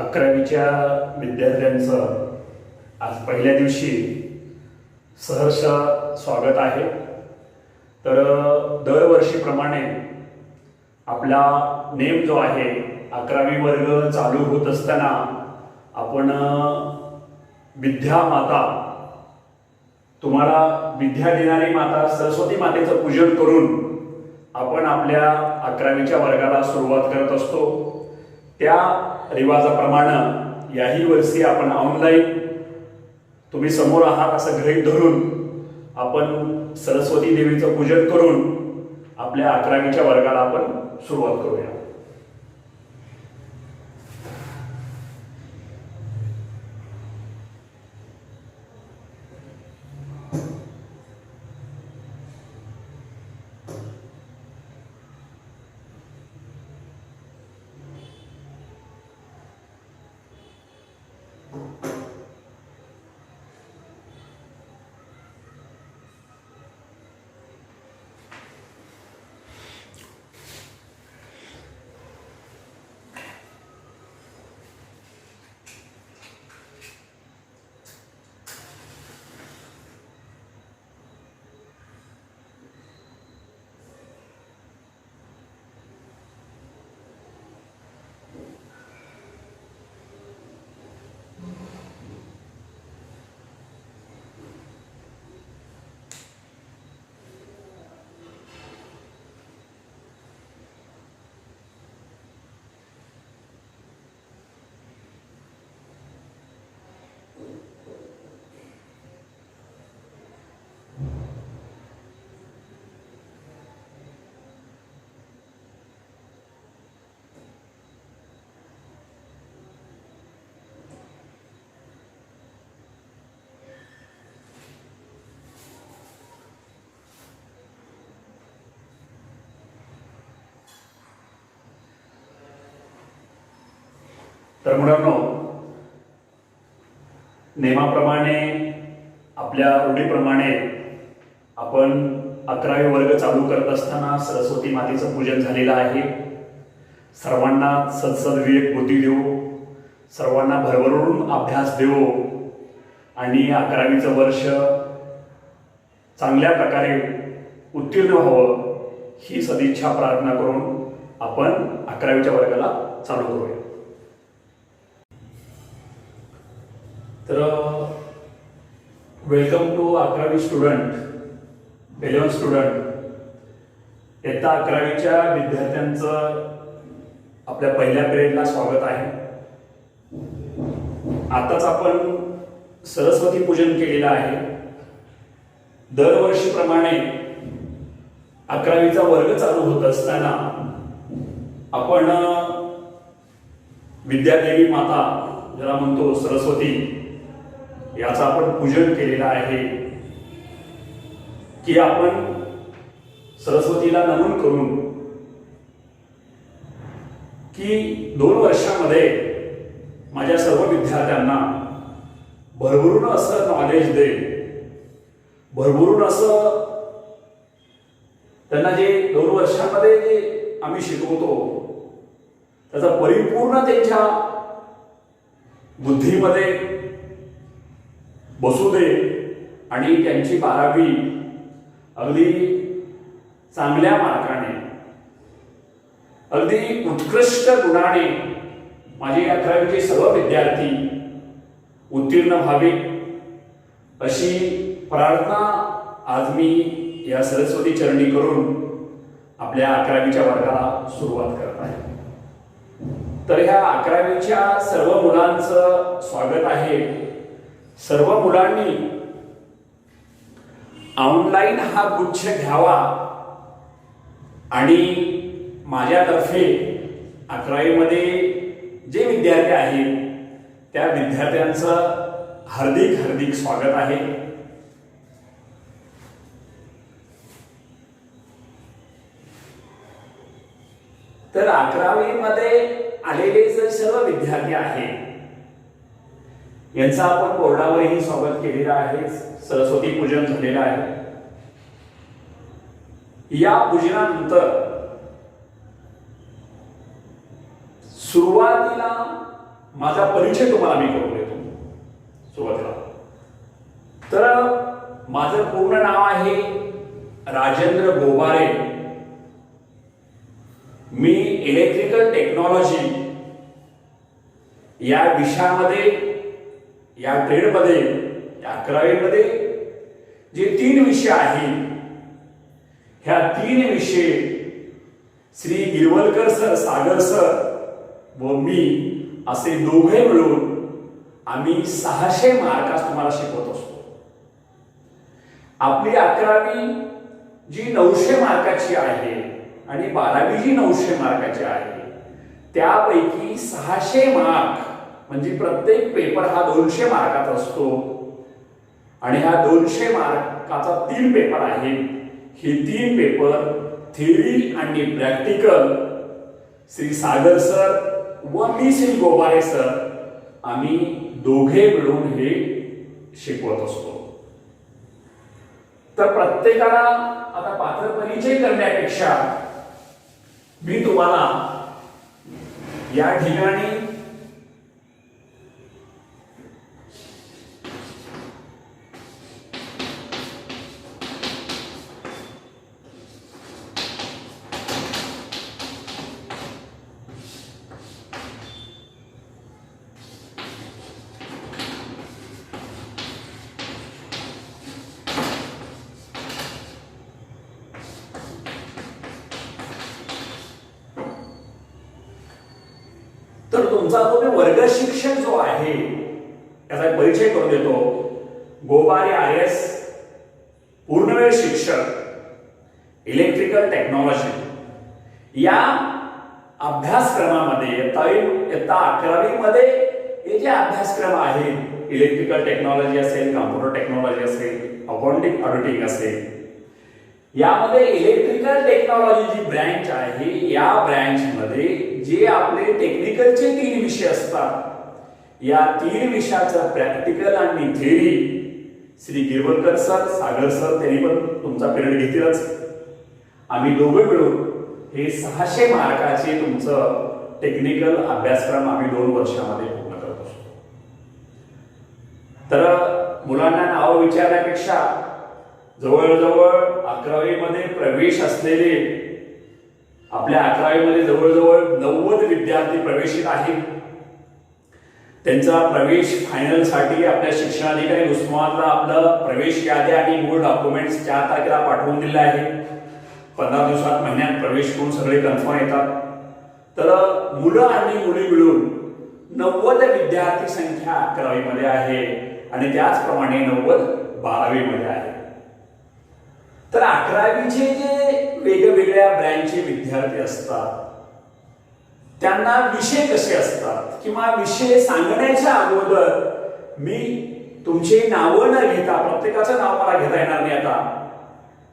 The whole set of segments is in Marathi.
11वीच्या विद्यार्थ्यांचं आज पहिल्या दिवशी सहर्ष स्वागत आहे। तर दरवर्षीप्रमाणे आपला नेम जो आहे 11वी वर्ग चालू होत असताना आपण विद्या माता, तुम्हाला विद्या देणारी माता सरस्वती मातेचं पूजन करून आपण आपल्या 11वीच्या वर्गाला सुरुवात करत असतो। त्या रिवाजाप्रमाणे याही वर्षी आपण ऑनलाईन, तुम्ही समोर आहात असं गृहीत धरून आपण सरस्वती देवीचं पूजन करून आपल्या 11वीच्या वर्गाला आपण सुरुवात करूया। तर मुलांनो, नेमाप्रमाणे आपल्या रूढीप्रमाणे आपण 11वी वर्ग चालू करत असताना सरस्वती मातेचं पूजन झालेलं आहे। सर्वांना सद्सद्विवेक बुद्धी देऊ, सर्वांना भरभरून अभ्यास देऊ आणि 11वीचं वर्ष चांगल्या प्रकारे उत्तीर्ण व्हावं ही सदिच्छा प्रार्थना करून आपण 11वीच्या वर्गाला चालू करूया। तर वेलकम टू 11वी स्टुडंट, 11 स्टुडंट। इयत्ता 11वीच्या विद्यार्थ्यांचं आपल्या पहिल्या पिरियडला स्वागत आहे। आताच आपण सरस्वती पूजन केलेलं आहे। दरवर्षीप्रमाणे 11वीचा वर्ग चालू होत असताना आपण विद्यादेवी माता, ज्याला म्हणतो सरस्वती, याचं आपण पूजन केलेलं आहे की आपण सरस्वतीला नमन करून की 2 वर्षामध्ये माझ्या सर्व विद्यार्थ्यांना भरभरून असं नॉलेज दे, भरभरून असं त्यांना जे 2 वर्षांमध्ये जे आम्ही शिकवतो त्याचा परिपूर्ण त्यांच्या बुद्धीमध्ये बसू दे आणि त्यांची 12वी अगदी चांगल्या मार्काने, अगदी उत्कृष्ट गुणाने माझे 11वीचे सर्व विद्यार्थी उत्तीर्ण व्हावे अशी प्रार्थना आज मी या सरस्वती चरणी करून आपल्या 11वीच्या वर्गाला सुरुवात करत आहे। तर ह्या 11वीच्या सर्व मुलांचं स्वागत आहे। सर्व मुलांनी ऑनलाईन हा गुच्छ घ्यावा आणि माझ्यातर्फे 11वीमध्ये जे विद्यार्थी आहेत त्या विद्यार्थ्यांचं हार्दिक हार्दिक स्वागत आहे। तर 11वीमध्ये आलेले जे सर्व विद्यार्थी आहेत यांचं आपण बोर्डावरही स्वागत केलेलं आहे। सरस्वती पूजन झालेलं आहे। या पूजनानंतर सुरुवातीला माझा परिचय तुम्हाला मी करून देतो सुरुवातीला. तर माझं पूर्ण नाव आहे राजेंद्र गोबारे. मी इलेक्ट्रिकल टेक्नॉलॉजी या विषयामध्ये, या ट्रेडमध्ये, या 11वीमध्ये जे 3 विषय आहेत, ह्या 3 विषय श्री गिरवलकर सर, सागर सर व मी असे दोघे मिळून आम्ही 600 मार्कास तुम्हाला शिकवत असतो. आपली 11वी जी 900 मार्काची आहे आणि 12वी जी 900 मार्काची आहे, त्यापैकी 600 मार्क म्हणजे प्रत्येक पेपर हा 200 मार्काचा असतो आणि हा 200 मार्काचा 3 पेपर आहे. हे 3 पेपर थिअरी आणि प्रॅक्टिकल श्री सागर सर व मी श्री गोबारे सर आम्ही दोघे मिळून हे शिकवत असतो. तर प्रत्येकाला आता पात्र परिचय करण्यापेक्षा मी तुम्हाला या ठिकाणी तर तुमचा तो वर्ग शिक्षक जो आहे त्याचा परिचय करून देतो. गोबारे RS, पूर्णवेळ शिक्षक इलेक्ट्रिकल टेक्नॉलॉजी या अभ्यासक्रमामध्ये इयत्ता 11वी मध्ये हे जे अभ्यासक्रम आहेत, इलेक्ट्रिकल टेक्नॉलॉजी असेल, कॉम्प्युटर टेक्नॉलॉजी असेल, अकाउंटिंग ऑडिटिंग असेल, यामध्ये इलेक्ट्रिकल टेक्नॉलॉजी जी ब्रँच आहे, या ब्रँच मध्ये जे आपले टेक्निकलचे 3 विषय असतात, या 3 विषयाचा प्रॅक्टिकल आणि थिअरी श्री गिरवलकर सर, सागर सर त्यांनी पण तुमचा पिरियड घेतीलच. आम्ही दोघे मिळून हे 600 मार्काचे तुमचं टेक्निकल अभ्यासक्रम आम्ही 2 वर्षामध्ये पूर्ण करत असतो. तर मुलांना नाव विचारण्यापेक्षा जवळजवळ 11वी मध्ये प्रवेश असलेले, आपल्या 11वी मध्ये जवळजवळ 90 विद्यार्थी प्रवेशित आहेत. त्यांचा प्रवेश फायनल साठी आपल्या शिक्षणाधिकारी उस्मानाबादला आपलं प्रवेश यादी आणि मूळ डॉक्युमेंट्स 4 तारखेला पाठवून दिले आहे. 15 दिवसात, महिन्यात प्रवेश करून सगळे कन्फर्म येतात. तर मुलं आणि मुली मिळून 90 विद्यार्थी संख्या 11वी मध्ये आहे आणि त्याचप्रमाणे 90 12वी मध्ये आहे. तर 11वीचे जे वेगवेगळ्या ब्रँचचे विद्यार्थी असतात त्यांना विषय कसे असतात किंवा विषय सांगण्याच्या अगोदर मी तुमची नावं न घेता, प्रत्येकाचं नाव मला घेता येणार नाही. आता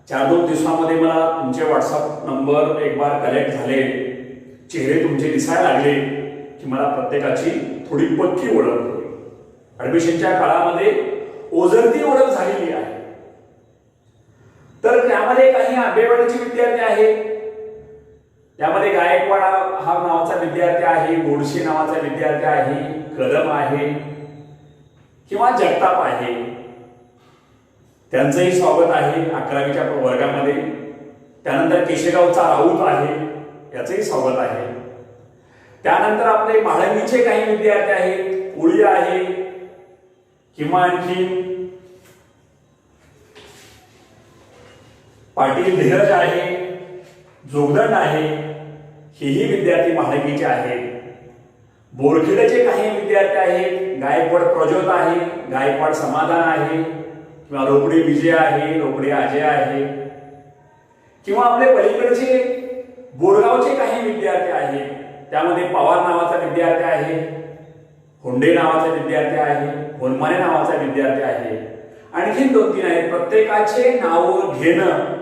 4-2 दिवसामध्ये मला तुमचे व्हॉट्सअप नंबर एक बार कलेक्ट झाले, चेहरे तुमचे दिसायला लागले की मला प्रत्येकाची थोडी पक्की ओळख होईल. ऍडमिशनच्या काळामध्ये ओझरती ओळख झालेली आहे. तर त्यामध्ये काही आंबेवाडीचे विद्यार्थी आहेत, त्यामध्ये गायकवाड हा नावाचा विद्यार्थी आहे, गोडसे नावाचा विद्यार्थी आहे, कदम आहे किंवा जगताप आहे. त्यांचंही स्वागत आहे 11वीच्या वर्गामध्ये. त्यानंतर केशेगावचा राऊत आहे, याचंही स्वागत आहे. त्यानंतर आपले म्हाळंगीचे काही विद्यार्थी आहेत, कोळी आहे किंवा आणखी पाटील धीरज आहे, जोगदंड आहे, हेही विद्यार्थी म्हाळंगीचे आहेत. बोरखेडचे काही विद्यार्थी आहेत, गायकवाड प्रज्योत आहे, गायकवाड समाधान आहे किंवा रोकडे विजय आहे, रोकडे अजय आहे किंवा आपले पलीकडचे बोरगावचे काही विद्यार्थी आहेत. त्यामध्ये पवार नावाचा विद्यार्थी आहे, होंडे नावाचा विद्यार्थी आहे, होनमाने नावाचा विद्यार्थी आहे, आणखी 2-3 आहेत. प्रत्येकाचे नाव घेणं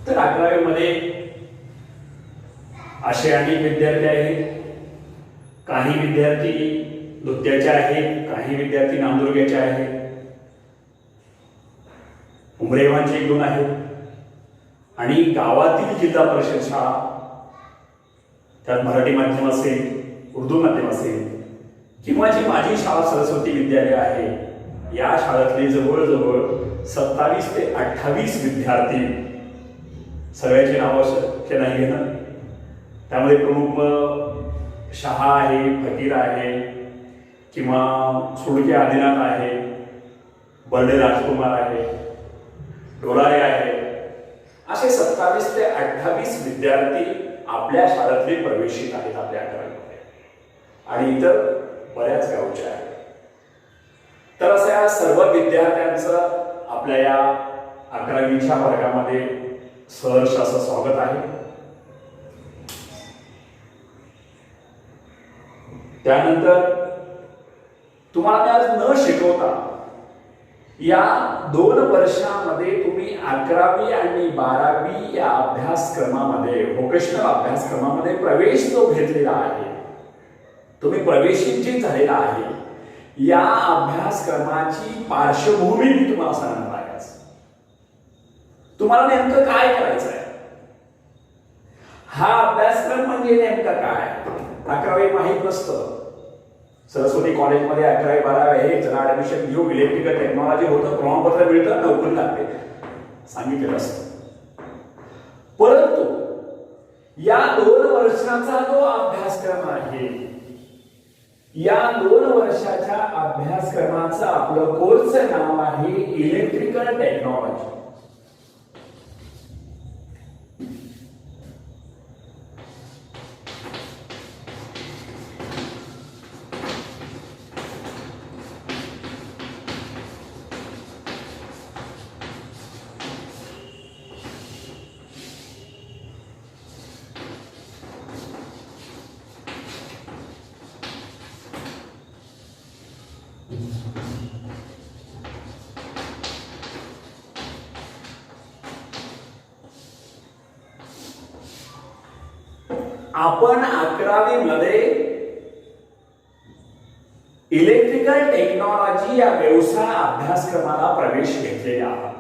तर 11वी मध्ये असे अनेक विद्यार्थी आहेत. काही विद्यार्थी दुत्याचे आहेत, काही विद्यार्थी नांदुर्ग्याचे आहेत, उमरेवांचे 1-2 आहेत आणि गावातील जिल्हा परिषद शाळा, त्यात मराठी माध्यम असेल, उर्दू माध्यम असेल किंवा जी माझी शाळा सरस्वती विद्यालय आहे, या शाळेतले जवळजवळ 27 ते 28 विद्यार्थी, सगळ्याची नावं शक्य नाही घेणं, त्यामध्ये प्रमुख शहा आहे, फकीर आहे किंवा सुडके आदिनाथ आहे, बर्डे राजकुमार आहे, डोलारे आहे, असे 27 ते 28 विद्यार्थी आपल्या शाळेतले प्रवेशित आहेत आपल्या 11वीमध्ये आणि इतर बऱ्याच गावचे आहेत. तर असं या सर्व विद्यार्थ्यांचं आपल्या या 11वीच्या वर्गामध्ये सहर्ष असं स्वागत आहे. त्यानंतर तुम्हाला त्यात न शिकवता या 2 वर्षामध्ये तुम्ही 11वी आणि 12वी या अभ्यासक्रमामध्ये, व्होकेशनल अभ्यासक्रमामध्ये प्रवेश जो घेतलेला आहे, तुम्ही प्रवेशित झालेला आहे, या अभ्यासक्रमाची पार्श्वभूमी मी तुम्हाला सांगणार आहे. तुम्हाला नेमकं काय करायचं आहे, हा अभ्यासक्रम म्हणजे नेमका काय. 11वी माहीत नसतं, सरस्वती कॉलेजमध्ये 11वी 12वी आहे, चला ऍडमिशन घेऊ, इलेक्ट्रिकल टेक्नॉलॉजी होतं, प्रमाणपत्र मिळतं, नोकरी लागते, सांगितलेलं असतं. परंतु या 2 वर्षाचा जो अभ्यासक्रम आहे, या 2 वर्षाच्या अभ्यासक्रमाचं आपलं कोर्सचं नाव आहे इलेक्ट्रिकल टेक्नॉलॉजी. आपण 11वी मध्ये इलेक्ट्रिकल टेक्नॉलॉजी या व्यवसाय अभ्यासक्रमाला प्रवेश घेतलेला आहे.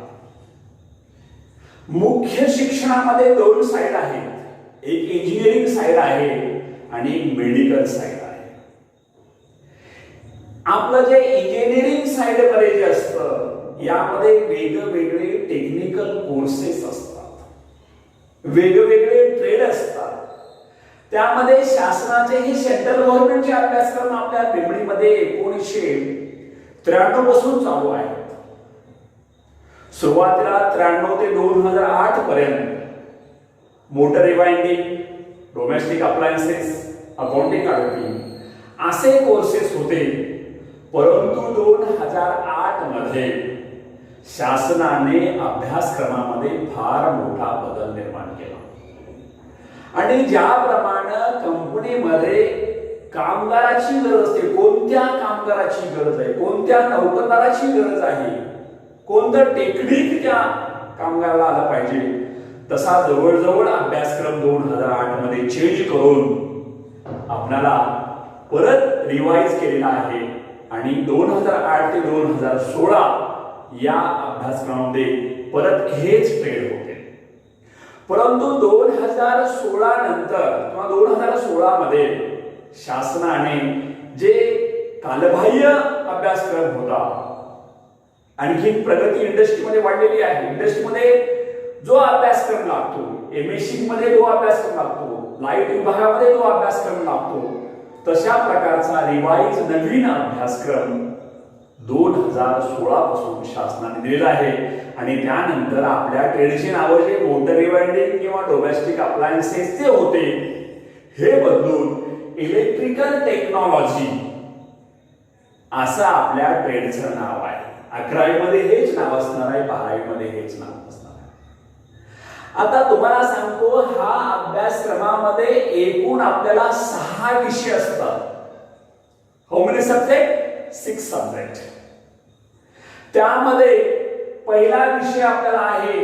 मुख्य शिक्षणामध्ये 2 साईड आहेत, एक इंजिनिअरिंग साईड आहे आणि एक मेडिकल साईड आहे. आपलं जे इंजिनिअरिंग साईड मध्ये जे असतं, यामध्ये वेगवेगळे टेक्निकल कोर्सेस असतात, वेगवेगळे ट्रेड असतात. त्यामध्ये शासनाचे हे सेंट्रल गव्हर्नमेंटचे अभ्यासक्रम आपल्या पिंपळीमध्ये 1993 पासून चालू आहेत. सुरुवातीला 93 ते 2008 पर्यंत motor rewinding, domestic appliances, accounting auditing असे कोर्सेस होते. परंतु 2008 मध्ये शासनाने अभ्यासक्रमामध्ये फार मोठा बदल निर्माण केला आणि ज्याप्रमाणे कंपनीमध्ये कामगाराची गरज असते, कोणत्या कामगाराची गरज आहे, कोणत्या नोकरदाराची गरज आहे, कोणतं टेक्निक त्या कामगाराला आलं पाहिजे, तसा जवळजवळ अभ्यासक्रम 2008 मध्ये चेंज करून आपल्याला परत रिवाइज केलेला आहे आणि 2008 ते 2016 या अभ्यासक्रमामध्ये परत हेच ट्रेड होते. परंतु 2016 नंतर किंवा 2016 मध्ये शासनाने जे कालबाह्य अभ्यासक्रम होता, आणखी प्रगती इंडस्ट्रीमध्ये वाढलेली आहे. इंडस्ट्रीमध्ये जो अभ्यासक्रम लागतो, एमएससी मध्ये जो अभ्यासक्रम लागतो, लाईट विभागामध्ये जो अभ्यासक्रम लागतो, तशा प्रकारचा रिवाइज नवीन अभ्यासक्रम 2016 पासून शासनाने दिलेला आहे. आणि त्यानंतर आपल्या ट्रेडचे नाव जे मोटर रिवाइंडिंग किंवा डोमेस्टिक अप्लायन्सेस जे होते, हे बदलून इलेक्ट्रिकल टेक्नॉलॉजी असं आपल्या ट्रेडचं नाव आहे. 11वी मध्ये हेच नाव असणार आहे, 12वी मध्ये हेच नाव असणार आहे. आता तुम्हाला सांगतो, हा अभ्यासक्रमामध्ये एकूण आपल्याला 6 विषय असतात. How many subject? 6 सब्जेक्ट. त्यामध्ये पहिला विषय आपल्याला आहे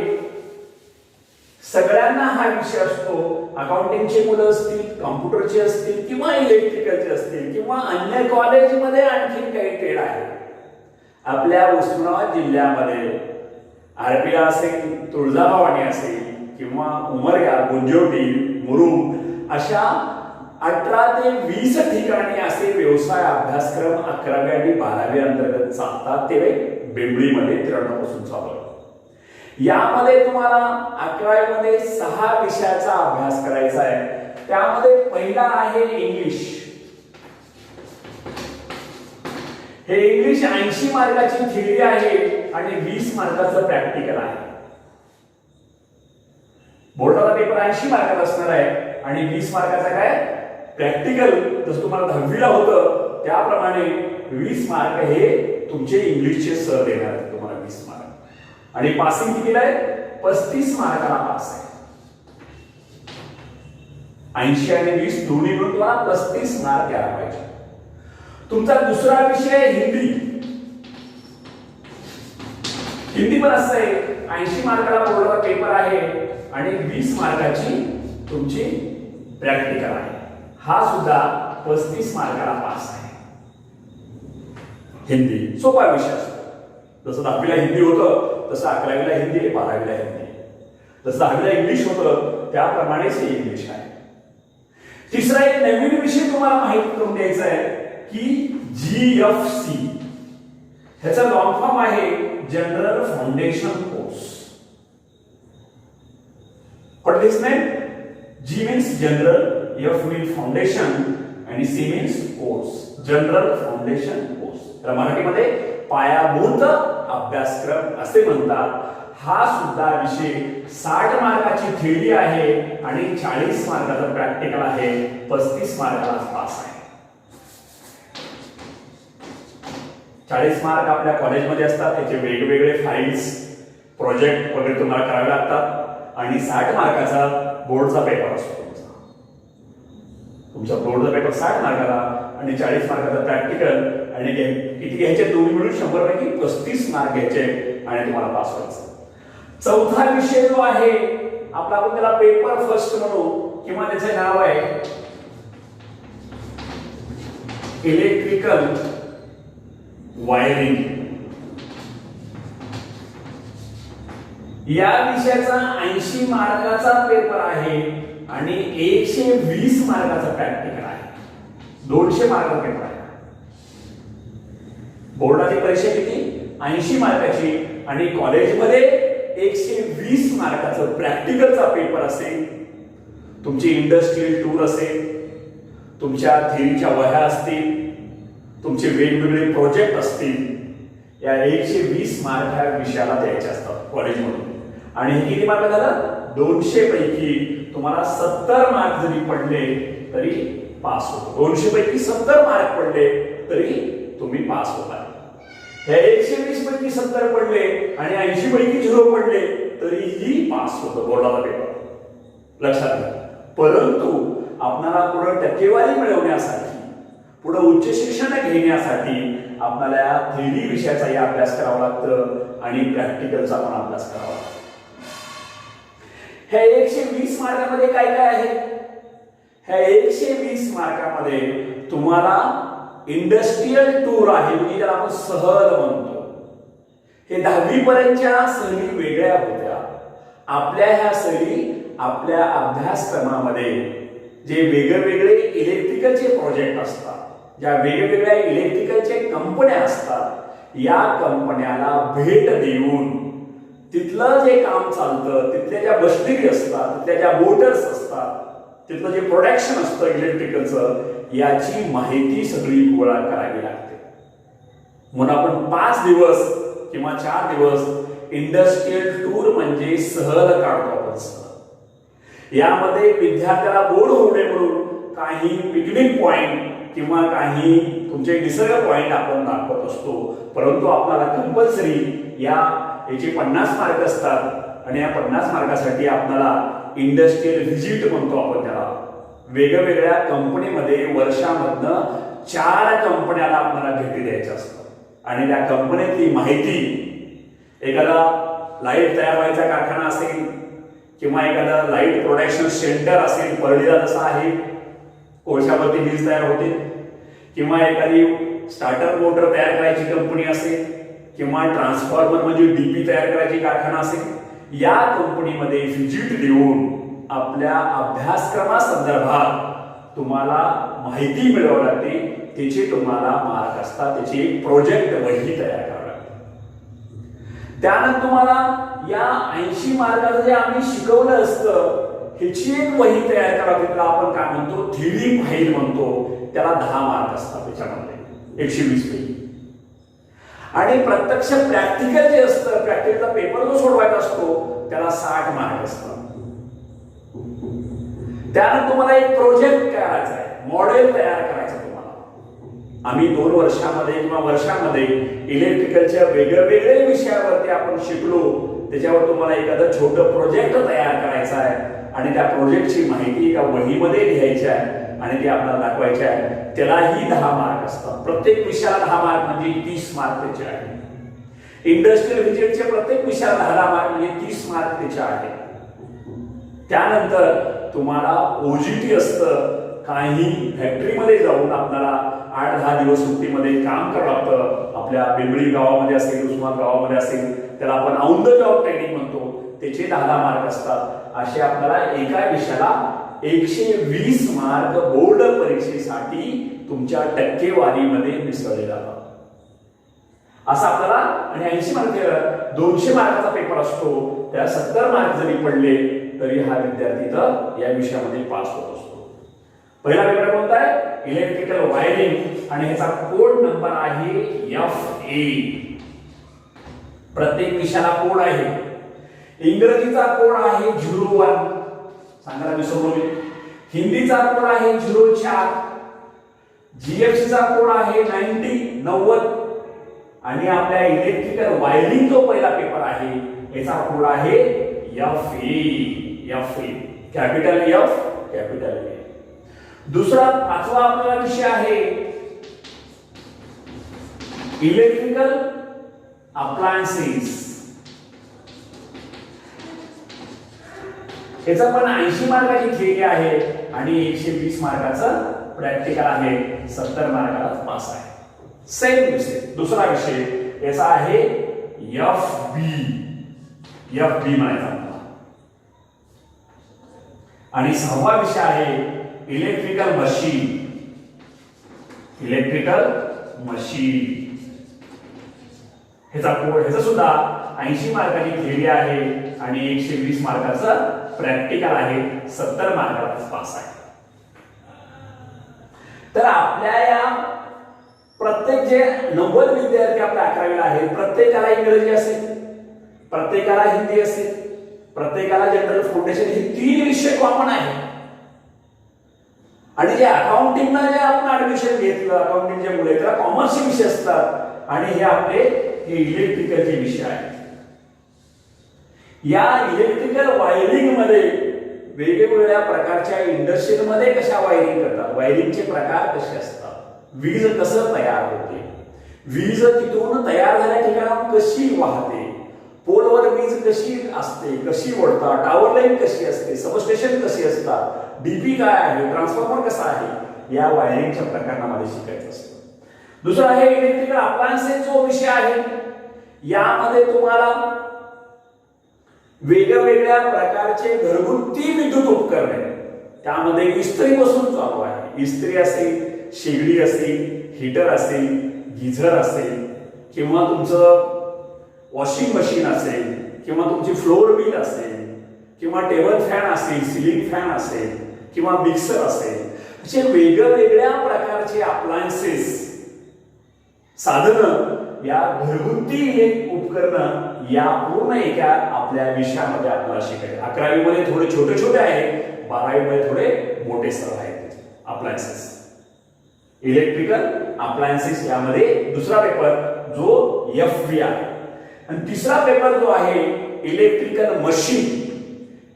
सगळ्यांना हा विषय असतो. अकाउंटिंगचे मुलं असतील, कॉम्प्युटरचे असतील किंवा इलेक्ट्रिकलचे असतील किंवा अन्य कॉलेजमध्ये आणखी काही ट्रेड आहे. आपल्या उस्मानाबाद जिल्ह्यामध्ये आरपीला असेल, तुळजाभवानी असेल किंवा उमरगा, गुंजोटी, मुरुम अशा 18 ते 20 ठिकाणी असे व्यवसाय अभ्यासक्रम 11वी आणि 12वी अंतर्गत चालतात. ते बेंबळीमध्ये 93 पासून चालू आहे. यामध्ये तुम्हाला 11वी मध्ये 6 विषयाचा अभ्यास करायचा आहे. त्यामध्ये पहिला आहे इंग्लिश. हे इंग्लिश 80 मार्काची थिअरी आहे आणि 20 मार्काचं प्रॅक्टिकल आहे. बोर्डाचा पेपर 80 मार्काचा असणार आहे आणि 20 मार्काचा काय प्रॅक्टिकल. जसं तुम्हाला 10वीला होतं त्याप्रमाणे 20 मार्क हे तुमचे इंग्लिशचे सर देणार आहेत तुम्हाला 20 मार्क. आणि पासिंग कितीला आहे 35 मार्काला पास आहे. 80 आणि 20 दोन्ही मिळून तुम्हाला 35 मार्क यायला पाहिजे. तुमचा दुसरा विषय आहे हिंदी. हिंदी पण असं आहे 80 मार्काला बोर्डाचा पेपर आहे आणि 20 मार्काची तुमची प्रॅक्टिकल आहे. हा सुद्धा 35 मार्काला पास आहे. हिंदी सोपा विषय असतो. जसं 10वीला हिंदी होतं तसं 11वीला हिंदी आहे, 12वीला हिंदी. जसं 10वीला इंग्लिश होतं त्याप्रमाणेच हे इंग्लिश आहे. तिसरा एक नवीन विषय तुम्हाला माहिती करून द्यायचा आहे की GFC ह्याचा लॉंग फॉर्म आहे general foundation course. What this name? G means general, F means foundation आणि C means course. General foundation course. तर मराठीमध्ये पायाभूत अभ्यासक्रम असे म्हणतात. हा सुद्धा विषय 60 मार्काची थिअरी आहे आणि 40 मार्काचा प्रॅक्टिकल आहे. 35 मार्काला पास आहे. 40 मार्क आपल्या कॉलेजमध्ये असतात. त्याचे वेगवेगळे फाईल्स, प्रोजेक्ट वगैरे तुम्हाला करावे लागतात आणि 60 मार्काचा बोर्डचा पेपर असतो. तुमचा बोर्डचा पेपर 60 मार्काला आणि 40 मार्काचा प्रॅक्टिकल आणि किती घ्यायचे दोन्ही मिळून 100 पैकी 35 मार्क घ्यायचे आणि तुम्हाला पास व्हायचं. चौथा विषय जो आहे आपला, आपण त्याला पेपर फर्स्ट म्हणू किंवा त्याचे नाव आहे इलेक्ट्रिकल वायरिंग. या विषयाचा 80 मार्काचा पेपर आहे आणि 120 मार्काचा प्रॅक्टिकल आहे. 200 मार्काचा पेपर आहे. बोर्डाची परीक्षा किती 80 मार्काची आणि कॉलेजमध्ये 120 मार्काचं प्रॅक्टिकलचा पेपर असेल. तुमची इंडस्ट्रियल टूर असेल, तुमच्या थिअरीच्या वह्या असतील, तुमचे वेगवेगळे प्रोजेक्ट असतील. या 120 मार्क ह्या विषयाला द्यायचे असतात कॉलेजमधून. आणि हे किती मार्क झालं 200 पैकी तुम्हाला 70 मार्क जरी पडले तरी पास होतो. 200 पैकी 70 मार्क पडले तरी तुम्ही पास होता. हे 120 पैकी 70 पडले आणि 80 पैकी 0 पडले तरीही पास होतो बोर्डाचा पेपर. लक्षात घ्या. परंतु आपल्याला पुढे टक्केवारी मिळवण्यासाठी, पुढे उच्च शिक्षण घेण्यासाठी आपल्याला थिअरी विषयाचाही अभ्यास करावा लागतं आणि प्रॅक्टिकलचा पण अभ्यास करावा लागतो. ह्या 120 मार्कामध्ये काय काय आहे? ह्या 120 मार्कामध्ये तुम्हाला इंडस्ट्रियल टूर आहे, म्हणजे त्याला आपण सहल म्हणतो. हे 10वी पर्यंतच्या सहली वेगळ्या होत्या. आपल्या ह्या सहली आपल्या अभ्यासक्रमामध्ये जे वेगवेगळे इलेक्ट्रिकलचे प्रोजेक्ट असतात, ज्या वेगवेगळ्या इलेक्ट्रिकलचे कंपन्या असतात, या कंपन्याला भेट देऊन तिथलं जे काम चालतं, तिथल्या ज्या मशिनरी असतात, तिथल्या ज्या मोटर्स असतात, तिथलं जे प्रोडक्शन असतं इलेक्ट्रिकलचं, याची माहिती सगळी गोळा करावी लागते. म्हणून आपण 5 दिवस किंवा 4 दिवस इंडस्ट्रियल टूर म्हणजे सहल काढतो आपण. सहल यामध्ये विद्यार्थ्याला बोर होऊ नये म्हणून काही पिकनिक पॉइंट किंवा काही तुमचे निसर्ग पॉइंट आपण दाखवत असतो. परंतु आपल्याला कंपल्सरी याचे 50 मार्क असतात आणि या 50 मार्कासाठी आपल्याला इंडस्ट्रियल व्हिजिट म्हणतो आपण त्याला. वेगवेगळ्या कंपनीमध्ये वर्षामधनं 4 कंपन्याला आपल्याला भेटी द्यायच्या असतात आणि त्या कंपनीतली माहिती, एखादा लाईट तयार व्हायचा कारखाना असेल किंवा एखादा लाईट प्रोडक्शन सेंटर असेल, परळीला जसं आहे, कोळशावरती वीज तयार होते, किंवा एखादी स्टार्टर मोटर तयार करायची कंपनी असेल, किंवा ट्रान्सफॉर्मर म्हणजे डीपी तयार करायची कारखाना असेल, या कंपनीमध्ये व्हिजिट देऊन आपल्या अभ्यासक्रमासंदर्भात तुम्हाला माहिती मिळवावी लागते, त्याचे तुम्हाला मार्क असतात, त्याची एक प्रोजेक्ट वही तयार करावी लागते. त्यानंतर तुम्हाला या 80 मार्काचं जे आम्ही शिकवलं असतं ह्याची एक वही तयार करावी, त्याला आपण काय म्हणतो, थेरी फाईल म्हणतो, त्याला 10 मार्क असतात, त्याच्यामध्ये 120 पैकी. आणि प्रत्यक्ष प्रॅक्टिकल जे असतं, प्रॅक्टिकलचा पेपर जो सोडवायचा असतो त्याला 60 मार्क असतात. त्यानंतर तुम्हाला एक प्रोजेक्ट करायचा आहे, मॉडेल तयार करायचं तुम्हाला. आम्ही 2 वर्षामध्ये किंवा वर्षामध्ये इलेक्ट्रिकलच्या वेगवेगळ्या विषयावरती आपण शिकलो, त्याच्यावर तुम्हाला एखादं छोटं प्रोजेक्ट तयार करायचं आहे आणि त्या प्रोजेक्टची माहिती एका वहीमध्ये लिहायची आहे आणि ती आपल्याला दाखवायची आहे. त्यालाही 10 मार्क असतात. प्रत्येक विषयाला 10 मार्क म्हणजे 30 मार्क त्याचे आहे. इंडस्ट्रियल व्हिजिटचे प्रत्येक विषयाला 10 मार्क म्हणजे 30 मार्क त्याचे आहे. त्यानंतर तुम्हाला ओजीटी असतं, काही फॅक्टरीमध्ये जाऊन आपल्याला 8-10 दिवस सुट्टीमध्ये काम करावं लागतं. आपल्या बिंबळी गावामध्ये असेल, उस्मान गावामध्ये असेल, त्याला आपण ऑन द जॉब ट्रेनिंग म्हणतो, त्याचे 10 मार्क असतात. असे आपल्याला एका विषयाला 120 मार्क बोर्ड परीक्षेसाठी तुमच्या टक्केवारीमध्ये मिसळले जातात. असं आपल्याला, आणि 80 मार्क 200 मार्काचा पेपर असतो, त्या 70 मार्क जरी पडले तरी हा विद्यार्थी तर या विषयामध्ये पास होत असतो. पहिला पेपर कोणता आहे? इलेक्ट्रिकल वायरिंग, आणि ह्याचा कोड नंबर आहे FA. प्रत्येक विषयाला कोड आहे. इंग्रजीचा कोड आहे 01, सांगायला विसरलो मी. हिंदीचा कोड आहे 04, GFCचा कोड आहे 90. आणि आपल्या इलेक्ट्रिकल वायरिंग जो पहिला पेपर आहे याचा कोड आहे FA, capital F, capital A. दुसरा 5वा आपला विषय आहे इलेक्ट्रिकल अप्लायन्सेस. याचा पण 80 मार्काची थिअरी आहे आणि 120 मार्काचं प्रॅक्टिकल आहे. 70 मार्काला पास आहे. सेम विषय. दुसरा विषय याचा आहे FB म्हणायचा. आणि 6वा विषय आहे इलेक्ट्रिकल मशीन. ह्याचा सुद्धा 80 मार्काची थिअरी आहे आणि 120 मार्काचं प्रॅक्टिकल आहे. 70 मार्काला पास आहे. तर आपल्या या प्रत्येक जे 90 विद्यार्थी आपल्या 11वीला आहेत, प्रत्येकाला इंग्रजी असेल, प्रत्येकाला हिंदी असेल, प्रत्येकाला जनरल फाउंडेशन, हे 3 विषय कॉमन आहे. आणि जे अकाउंटिंगला जे आपण ऍडमिशन घेतलं, अकाउंटिंगच्या मुळे त्याला कॉमर्सचे विषय असतात आणि हे आपले इलेक्ट्रिकलचे विषय आहेत. या इलेक्ट्रिकल वायरिंग मध्ये वेगवेगळ्या प्रकारच्या इंडस्ट्रीमध्ये कशा वायरिंग करतात, वायरिंगचे प्रकार कसे असतात, वीज कसं तयार होते, वीज तिथून तयार झाल्या ठिकाणाहून कशी वाहते, पोलवर वीज कशी असते, कशी ओढतात, टॉवर लाईन कशी असते, सबस्टेशन कशी असतात, डीपी काय आहे, ट्रान्सफॉर्मर कसा आहे, या वायरिंगच्या प्रकारांमध्ये शिकायचं असतं. दुसरा आहे इलेक्ट्रिकल अप्लायन्सेस जो विषय आहे. यामध्ये तुम्हाला वेगवेगळ्या प्रकारचे घरगुती विद्युत उपकरणे, त्यामध्ये इस्त्री बसून चालू आहे. इस्त्री असेल, शेगडी असेल, हीटर असेल, गिझर असेल, किंवा तुमचं वॉशिंग मशीन असेल, किंवा तुमची फ्लोर व्हील असेल, किंवा टेबल फॅन असेल, सिलिंग फॅन असेल, किंवा मिक्सर असेल, असे वेगवेगळ्या प्रकारचे अप्लायन्सेस, साधनं, या घरगुती उपकरणं या पूर्ण एका आपल्या विषयामध्ये आपल्याला शिकायचे. 11वी मध्ये थोडे छोटे छोटे आहेत, 12वी मध्ये थोडे मोठे सर्व आहेत. अप्लायन्सेस, इलेक्ट्रिकल अप्लायन्सेस, यामध्ये दुसरा पेपर जो FB आहे. आणि तिसरा पेपर जो आहे इलेक्ट्रिकल मशीन.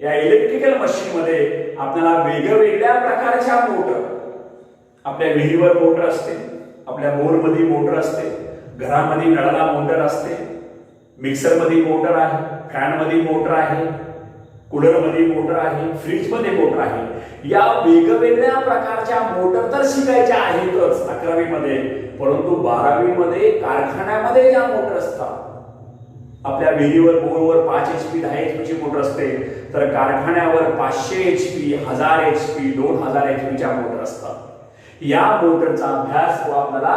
या इलेक्ट्रिकल मशीन मध्ये आपल्याला वेगवेगळ्या प्रकारच्या मोटर, आपल्या विहिरीवर मोटर असते, आपल्या बोरमध्ये मोटर असते, घरामध्ये नळाला मोटर असते, मिक्सर मध्ये मोटर आहे, फॅन मध्ये मोटर आहे, कूलरमध्ये मोटर आहे, फ्रीजमध्ये मोटर आहे. या वेगवेगळ्या प्रकारच्या मोटर तर शिकायच्या आहेतच 11वी मध्ये, परंतु 12वी मध्ये कारखान्यामध्ये ज्या मोटर असतात, आपल्या विहिरीवर बोरवर 5 HP 10 HP ची मोटर असते, तर कारखान्यावर 500 HP 1000 HP 2000 HP च्या मोटर असतात. या मोटरचा अभ्यास तो आपल्याला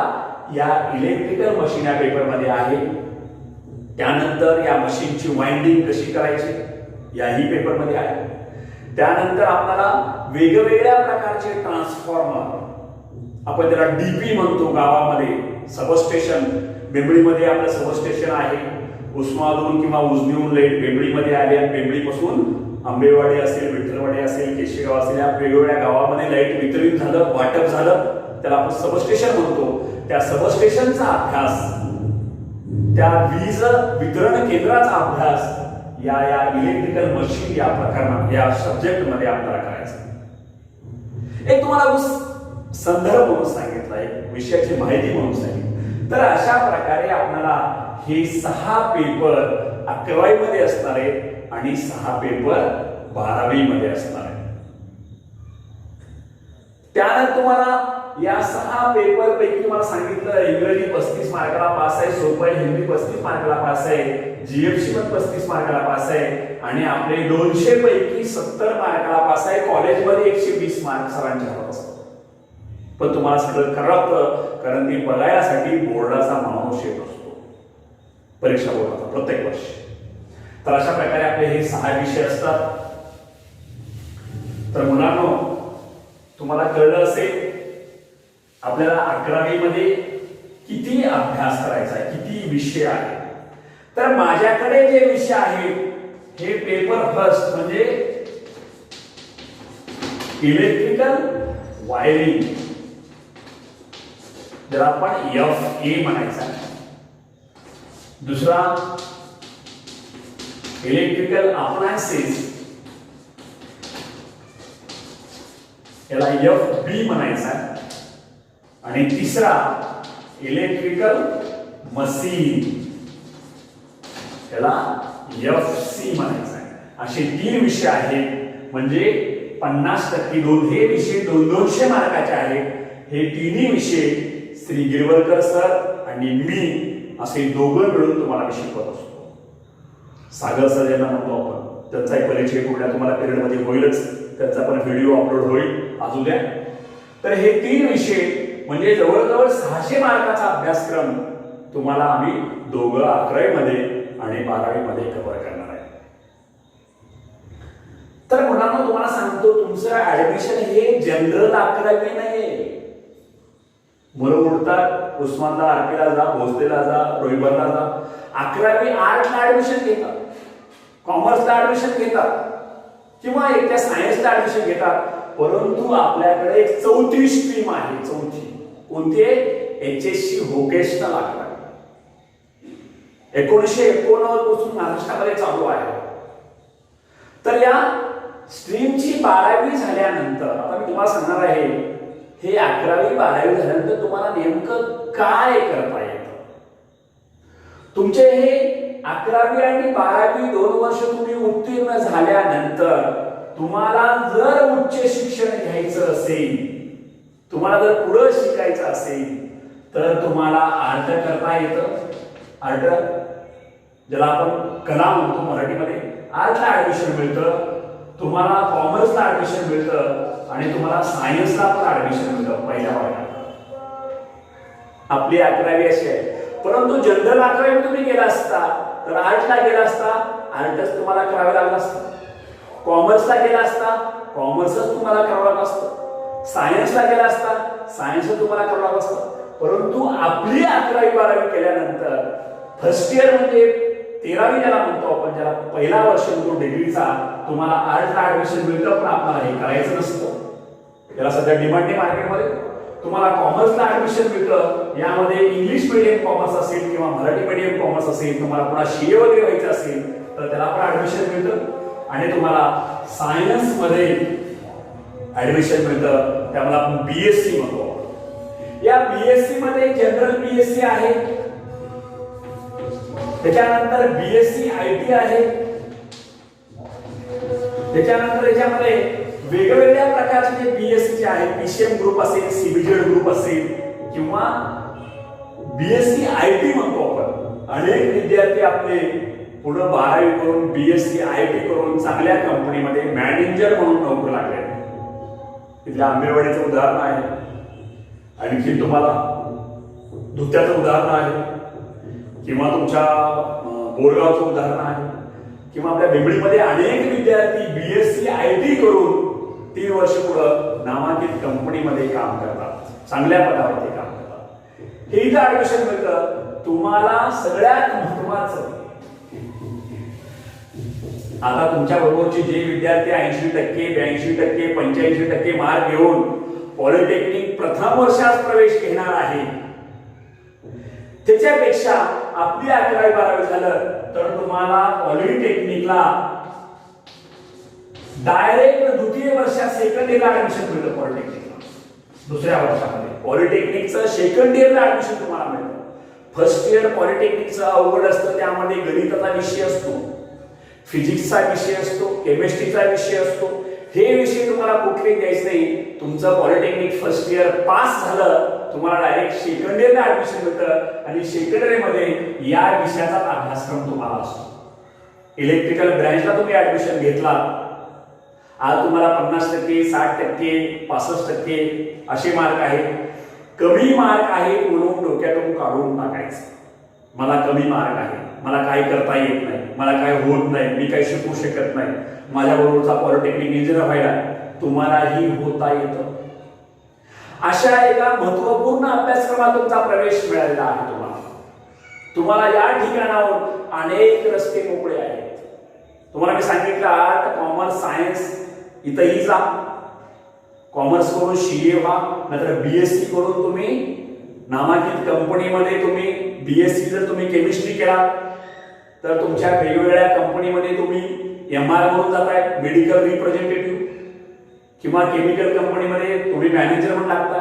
या इलेक्ट्रिकल मशीन या पेपर मध्ये आहे. त्यानंतर या मशीनची वाइंडिंग कशी करायची याही पेपर मध्ये आहे. त्यानंतर आपल्याला वेगवेगळ्या प्रकारचे ट्रान्सफॉर्मर, आपण त्याला डीपी म्हणतो गावामध्ये, सबस्टेशन, बेंबळीमध्ये आपलं सबस्टेशन आहे. उस्मादून किंवा उजनीहून लाईट बेंबळीमध्ये आली आणि बेंबळीपासून आंबेवाडी असेल, विठ्ठलवाडी असेल, केशेगाव असेल, या वेगवेगळ्या गावामध्ये लाईट वितरित झालं, वाटप झालं, त्याला आपण सबस्टेशन म्हणतो. त्या सबस्टेशनचा अभ्यास, त्या वीज वितरण केंद्राचा अभ्यास या इलेक्ट्रिकल मशीन या प्रकरणात, या सब्जेक्ट मध्ये आपल्याला करायचं. एक तुम्हाला संदर्भ म्हणून सांगितला, एक विषयाची माहिती म्हणून सांगितली. तर अशा प्रकारे आपल्याला हे 6 पेपर 11वी मध्ये असणार आहेत आणि 6 पेपर 12वी मध्ये असणार आहेत. त्यानंतर तुम्हाला या 6 पेपर पैकी तुम्हाला सांगितलं, इंग्रजी 35 मार्काला पास आहे, सोपं आहे, हिंदी 35 मार्काला पास आहे, जीएफसी पण 35 मार्काला पास आहे आणि आपले 200 पैकी 70 मार्काला पास आहे. कॉलेजमध्ये 120 मार्क सरांच्या हातात असतात. पण तुम्हाला सगळं करावं लागतं, कारण ती बघायसाठी बोर्डाचा माणूस येत असतो, परीक्षा बोर्डाचा प्रत्येक वर्षी. तर अशा प्रकारे आपले हे 6 विषय असतात. तर मुलांनो, तुम्हाला कळलं असेल आपल्याला 11वी मध्ये किती अभ्यास करायचा आहे, किती विषय आहे. तर माझ्याकडे जे विषय आहेत हे पेपर फर्स्ट म्हणजे इलेक्ट्रिकल वायरिंग, ज्याला आपण FA म्हणायचं आहे. दुसरा इलेक्ट्रिकल अप्लायन्सेस, याला FB म्हणायचं आहे. आणि तिसरा इलेक्ट्रिकल मशीन, याला FC म्हणायचं आहे. असे 3 विषय आहेत. म्हणजे 50% हे विषय 200 मार्काचे आहेत. हे तिन्ही विषय श्री गिरवलकर सर आणि मी असे दोघं मिळून तुम्हाला मी शिकवत असतो. सागर सर यांना म्हणतो आपण, त्यांचा परिचय पुढल्या तुम्हाला पिरियड मध्ये होईलच, त्यांचा पण व्हिडिओ अपलोड होईल आज उद्या. तर हे 3 विषय म्हणजे जवळजवळ 600 मार्काचा अभ्यासक्रम तुम्हाला आम्ही दोघं 11वी मध्ये आणि 12वी मध्ये कव्हर करणार आहे. तर मुलांना तुम्हाला सांगतो, तुमचं ऍडमिशन हे जनरल 11वी नाही. मुलं उठतात, उस्मानला, आरपीला जा, भोसलेला जा, रोहिबरला जा, 11वी आर्टला ऍडमिशन घेतात, कॉमर्सला ऍडमिशन घेतात किंवा एकट्या सायन्सला ऍडमिशन घेतात. परंतु आपल्याकडे एक 4थी स्ट्रीम आहे. 4थी कोणती आहे? HSC vocational 11वी. 1989 पासून महाराष्ट्रामध्ये चालू आहे. तर या स्ट्रीमची 12वी झाल्यानंतर, आता मी तुम्हाला सांगणार आहे, हे 11वी 12वी झाल्यानंतर तुम्हाला नेमकं काय करता येतं. तुमचे हे 11वी आणि 12वी 2 वर्ष तुम्ही उत्तीर्ण झाल्यानंतर तुम्हाला जर उच्च शिक्षण घ्यायचं असेल, तुम्हाला जर पुढे शिकायचं असेल, तर तुम्हाला आर्ट करता येतं. आर्ट, ज्याला आपण कला म्हणतो मराठीमध्ये, आर्टला ऍडमिशन मिळतं. तुम्हाला कॉमर्सला ऍडमिशन मिळतं आणि तुम्हाला सायन्सला पण ऍडमिशन मिळतं पहिल्या वर्गात. आपली 11वी अशी आहे. परंतु जनरल 11वी तुम्ही गेला असता तर आर्टला गेला असता, आर्टच तुम्हाला करावे लागलं असतं. कॉमर्सला गेला असता, कॉमर्सच तुम्हाला करावं लागलं असतं. सायन्सला गेला असता, सायन्सच तुम्हाला करावं लागलं असतं. परंतु आपली 11वी 12वी केल्यानंतर फर्स्ट इयर म्हणजे 13वी ज्याला म्हणतो आपण, ज्याला पहिला वर्ष म्हणतो डिग्रीचा, तुम्हाला आर्टला ऍडमिशन मिळतं. पण आपल्याला हे करायचं नसतं. त्याला सध्या डिमांड आहे मार्केटमध्ये. तुम्हाला कॉमर्सला ऍडमिशन मिळतं. यामध्ये इंग्लिश मीडियम कॉमर्स असेल किंवा मराठी मीडियम कॉमर्स असेल, तुम्हाला पुन्हा CA वगैरे व्हायचं असेल तर त्याला पण ऍडमिशन मिळतं. आणि तुम्हाला सायन्स मध्ये ऍडमिशन मिळतं, त्यामुळे आपण BSc म्हणतो. या BSc मध्ये जनरल BSc आहे, त्याच्यानंतर BSc IT आहे, त्याच्यानंतर याच्यामध्ये वेगवेगळ्या प्रकारचे जे बीएससी चे आहेत, पीसीएम ग्रुप असेल, सीबीजेड ग्रुप असेल किंवा बीएससी आयटी म्हणतो आपण, अनेक विद्यार्थी आपले पुढे 12वी करून बीएससी आयटी करून चांगल्या कंपनीमध्ये मॅनेजर म्हणून नोकरी लागले. इथल्या आंबेवाडीचं उदाहरण आहे, आणखी तुम्हाला धुत्याचं उदाहरण आहे किंवा तुमच्या बोरगावचं उदाहरण आहे किंवा आपल्या बिंबळीमध्ये अनेक विद्यार्थी बीएससी आयटी करून 3 वर्ष पुढे नामांकित कंपनीमध्ये काम करतात, चांगल्या पदावरती काम करतात. हे इथं ऍडमिशन मिळतं. तुम्हाला सगळ्यात महत्वाचं, आता तुमच्या बरोबरचे जे विद्यार्थी 80%, 82%, 85% मार्क घेऊन पॉलिटेक्निक प्रथम वर्षात प्रवेश घेणार आहे, त्याच्यापेक्षा आपली 11वी 12वी झालं तर तुम्हाला पॉलिटेक्निकला डायरेक्ट द्वितीय वर्षात सेकंड इयरला ऍडमिशन मिळतं. पॉलिटेक्निकला दुसऱ्या वर्षामध्ये पॉलिटेक्निकचं सेकंड इयरला ऍडमिशन तुम्हाला मिळतं. फर्स्ट इयर पॉलिटेक्निकचं अवघड असतं, त्यामध्ये गणिताचा विषय असतो, फिजिक्सचा विषय असतो, केमिस्ट्रीचा विषय असतो. हे विषय तुम्हाला कुठले द्यायचे नाही. तुमचं पॉलिटेक्निक फर्स्ट इयर पास झालं, तुम्हाला डायरेक्ट सेकंड इयरला ऍडमिशन मिळतं आणि सेकंड इयर मध्ये या विषयाचा अभ्यासक्रम तुम्हाला असतो. इलेक्ट्रिकल ब्रँचला तुम्ही ऍडमिशन घेतला, आज तुम्हाला 50%, 60%, 65% असे मार्क आहेत. कमी मार्क आहेत म्हणून डोक्यातून काढून टाकायचं. मला कमी मार्क आहे, मला काय करता येत नाही, मला काय होत नाही, मी काही शिकू शकत नाही, माझ्या बरोबरचा पॉलिटेक्निक इंजिनियर व्हायला, तुम्हालाही होता येतं. अशा एका महत्वपूर्ण अभ्यासक्रमात तुमचा प्रवेश मिळालेला आहे. तुम्हाला या ठिकाणावर अनेक रस्ते मोकळे आहेत. तुम्हाला मी सांगितलं आर्ट, कॉमर्स, सायन्स इथंही जा. कॉमर्स करून सीए व्हा, नाहीतर बीएससी करून तुम्ही नामांकित कंपनीमध्ये तुम्ही बीएससी जर तुम्ही केमिस्ट्री केला तर तुमच्या वेगवेगळ्या कंपनीमध्ये तुम्ही एमआर म्हणून जाताय, मेडिकल रिप्रेझेंटेटिव्ह, किंवा केमिकल कंपनीमध्ये तुम्ही मॅनेजर म्हणून लागता,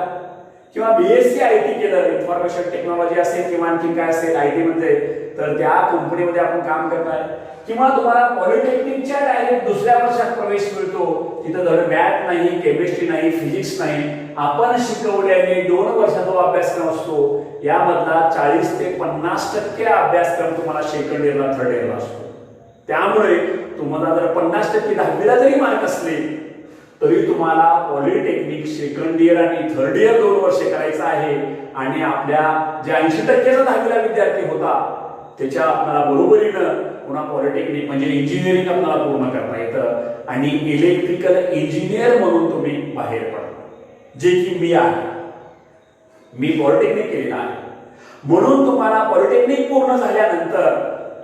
किंवा बीएससी आयटी केलं, इन्फॉर्मेशन टेक्नॉलॉजी असेल किंवा आणखी काय असेल आयटी मध्ये, तर त्या कंपनीमध्ये आपण काम करताय, किंवा तुम्हाला पॉलिटेक्निकच्या डायरेक्ट दुसऱ्या वर्षात प्रवेश मिळतो. तिथं जर मॅथ नाही, केमिस्ट्री नाही, फिजिक्स नाही, आपण शिकवल्याने 2 वर्षाचा अभ्यासक्रम असतो. यामधला 40 ते 50% अभ्यासक्रम तुम्हाला सेकंड इयरला, थर्ड इयरला असतो. त्यामुळे तुम्हाला जर 50% 10वीला जरी मार्क असले तरी तुम्हाला पॉलिटेक्निक सेकंड इयर आणि थर्ड इयर 2 वर्ष करायचं आहे. आणि आपल्या जे 80%चा 10वीला विद्यार्थी होता त्याच्या आपल्याला बरोबरीनं पुन्हा पॉलिटेक्निक म्हणजे इंजिनिअरिंग आपल्याला पूर्ण करता येतं आणि इलेक्ट्रिकल इंजिनियर म्हणून तुम्ही बाहेर पडता, जे की मी आहे. मी पॉलिटेक्निक केलेलं आहे. म्हणून तुम्हाला पॉलिटेक्निक पूर्ण झाल्यानंतर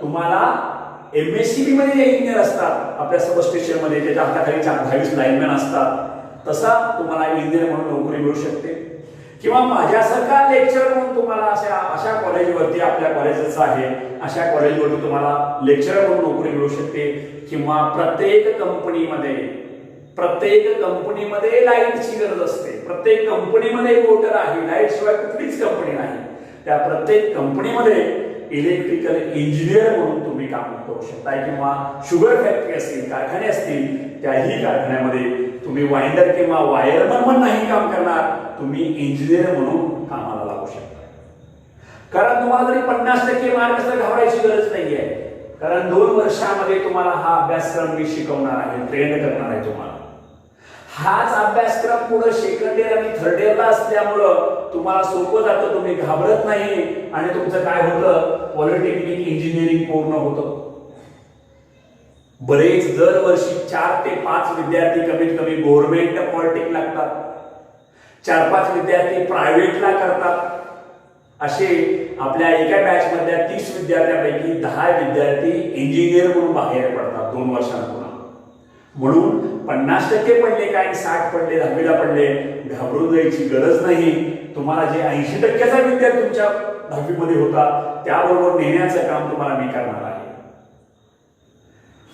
तुम्हाला एमएससीबी मध्ये जे इंजिनियर असतात आपल्या सबस्टेशन मध्ये, त्याच्या हाताखाली 22 लाईनमॅन असतात, तसा तुम्हाला इंजिनियर म्हणून नोकरी मिळू शकते. किंवा माझ्यासारखा लेक्चर म्हणून तुम्हाला अशा कॉलेजवरती, आपल्या कॉलेजच आहे अशा कॉलेजवरती तुम्हाला लेक्चरर म्हणून नोकरी मिळू शकते. किंवा प्रत्येक कंपनीमध्ये लाईटची गरज असते. प्रत्येक कंपनीमध्ये मोटर आहे, लाईट शिवाय कुठलीच कंपनी नाही. त्या प्रत्येक कंपनीमध्ये इलेक्ट्रिकल इंजिनियर म्हणून तुम्ही काम करू शकता. किंवा शुगर फॅक्टरी असतील, कारखाने असतील, त्याही कारखान्यामध्ये तुम्ही वाइंडर किंवा वायरमन म्हणून नाही काम करणार, तुम्ही इंजिनियर म्हणून कामाला लागू शकता. कारण तुम्हाला जरी 50% मार्क असला घाबरायची गरज नाहीये. कारण 2 वर्षामध्ये तुम्हाला हा अभ्यासक्रम मी शिकवणार आहे, ट्रेन करणार आहे तुम्हाला. हाच अभ्यासक्रम पुढे सेकंड इयर आणि थर्ड इयरला असल्यामुळं तुम्हाला सोपं जातं, तुम्ही घाबरत नाही आणि तुमचं काय होतं, पॉलिटेक्निक इंजिनिअरिंग पूर्ण होतं. बरेच दरवर्षी 4 ते 5 विद्यार्थी कमीत कमी गव्हर्नमेंट पॉलिटेक्निक लागतात, 4-5 विद्यार्थी प्रायव्हेटला करतात. असे आपल्या एका बॅच मधल्या 30 विद्यार्थ्यांपैकी 10 विद्यार्थी इंजिनियर म्हणून बाहेर पडतात 2 वर्षांपूर्वी. म्हणून 50% पडले काय, 60 पडले, 10वीला पडले, घाबरून जायची गरज नाही. तुम्हाला जे 80%चा विद्यार्थी तुमच्या 10वीमध्ये होता त्याबरोबर नेण्याचं काम तुम्हाला मी करणार आहे.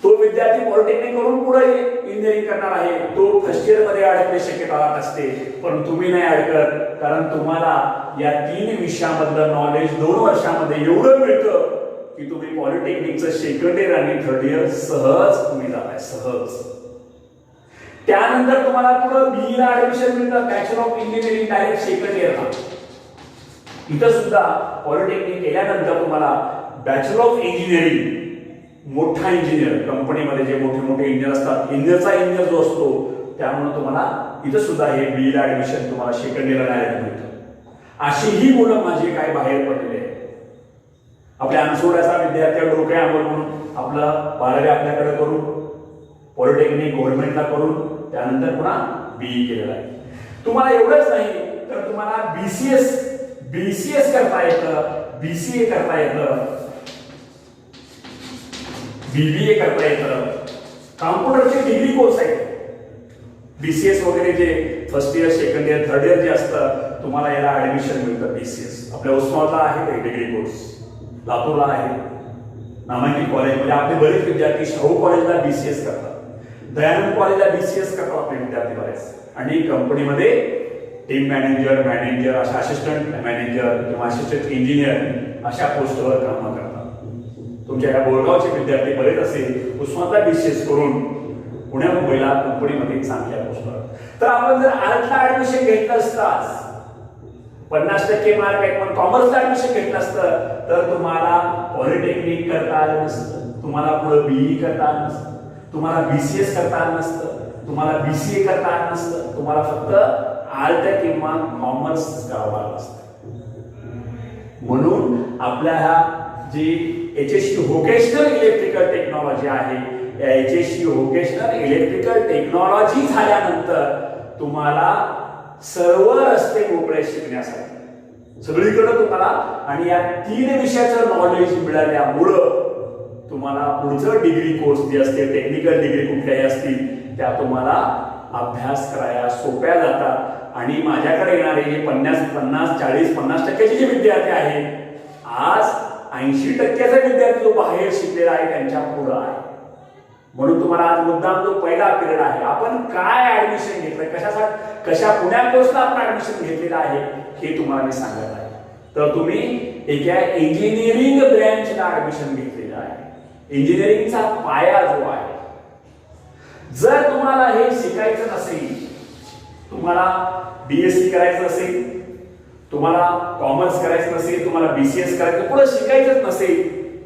तो विद्यार्थी पॉलिटेक्निक करून पुढे इंजिनिअरिंग करणार आहे, तो फर्स्ट इयर मध्ये अडकण्याची शक्यता असते, पण तुम्ही नाही अडकत. कारण तुम्हाला या 3 विषयामधलं नॉलेज 2 वर्षामध्ये एवढं मिळतं की तुम्ही पॉलिटेक्निकचं सेकंड इयर आणि थर्ड इयर सहज तुम्ही जाताय, सहज. त्यानंतर तुम्हाला पुढे BE ला ऍडमिशन मिळतं, bachelor of engineering direct second इयरला. इथं सुद्धा पॉलिटेक्निक केल्यानंतर तुम्हाला बॅचलर ऑफ इंजिनिअरिंग, मोठा इंजिनियर कंपनीमध्ये जे मोठे मोठे इंजिनियर असतात, इंजिनियरचा इंजिनियर जो असतो, त्यामुळे तुम्हाला इथं सुद्धा हे BE ला ऍडमिशन तुम्हाला सेकंड इयरला डायरेक्ट मिळतं. अशी ही मुलं माझे काय बाहेर पडलेले आहेत. आपल्या अनसोडाचा विद्यार्थी डोके आंबोल म्हणून आपलं 12वी आपल्याकडे करून पॉलिटेक्निक गव्हर्नमेंटला करून त्यानंतर पुन्हा BE केलेलं आहे. तुम्हाला एवढंच नाही तर तुम्हाला BCS करता येतं, BCA करता येतं, BBA करता येतं. कॉम्प्युटरचे डिग्री कोर्स आहेत. BCS वगैरे जे first year, second year, third year जे असतं, तुम्हाला याला ऍडमिशन मिळतं. BCS आपल्या उस्मानाबादला आहे ते डिग्री कोर्स, लातूरला आहे, नामांकित कॉलेजमध्ये आपले बरेच विद्यार्थी शाहू कॉलेजला BCS करतात, दयानंद कॉलेजला BCS करतात आपले विद्यार्थी बरेच. आणि कंपनीमध्ये टीम मॅनेजर अशा असिस्टंट मॅनेजर किंवा असिस्टंट इंजिनियर अशा पोस्टवर काम करतात. तुमच्या या बोरगावचे विद्यार्थी बरेच असेल उस्मानाबादला BCS करून पुण्या मुंबईला कंपनीमध्ये चांगल्या पोस्टवर. तर आपण जर आर्टला ऍडमिशन घेतलं असताच 50% मार्क आहेत पण कॉमर्सला ऍडमिशन घेतलं असतं तर तुम्हाला पॉलिटेक्निक करता आलं नसतं, तुम्हाला पुढे BE करता आलं नसतं, तुम्हाला BCS करता आलं नसतं, तुम्हाला BCA करता आलं नसतं, तुम्हाला फक्त आर्ट किंवा कॉमर्स करावं लागलं असतं. म्हणून आपल्या ह्या जी HSC व्होकेशनल इलेक्ट्रिकल टेक्नॉलॉजी आहे, या HSC व्होकेशनल इलेक्ट्रिकल टेक्नॉलॉजी झाल्यानंतर तुम्हाला सर्व रस्ते मोकळे शिकण्यासाठी सगळीकडे तुम्हाला आणि या 3 विषयाचं नॉलेज मिळाल्यामुळं तुम्हाला पुढचं डिग्री कोर्स जे असते, टेक्निकल डिग्री कुठल्याही असतील त्या तुम्हाला अभ्यास करायला सोप्या जातात. आणि माझ्याकडे येणारे जे 50-40-50% जे विद्यार्थी आहेत, आज 80% विद्यार्थी जो बाहेर शिकलेला आहे त्यांच्या पुढे आहे. म्हणून तुम्हाला आज मुद्दाम जो पहिला पिरियड आहे, आपण काय ऍडमिशन घेतलं, कशा पुण्या कोर्सला आपण ऍडमिशन घेतलेलं आहे हे तुम्हाला मी सांगत आहे. तर तुम्ही एका इंजिनिअरिंग ब्रँचला ऍडमिशन घेतलेलं आहे. इंजिनिअरिंगचा पाया जो आहे, जर तुम्हाला हे शिकायचं नसेल, तुम्हाला BSc करायचं असेल, तुम्हाला कॉमर्स करायचं नसेल, तुम्हाला BCS करायचं, पुढे शिकायचंच नसेल,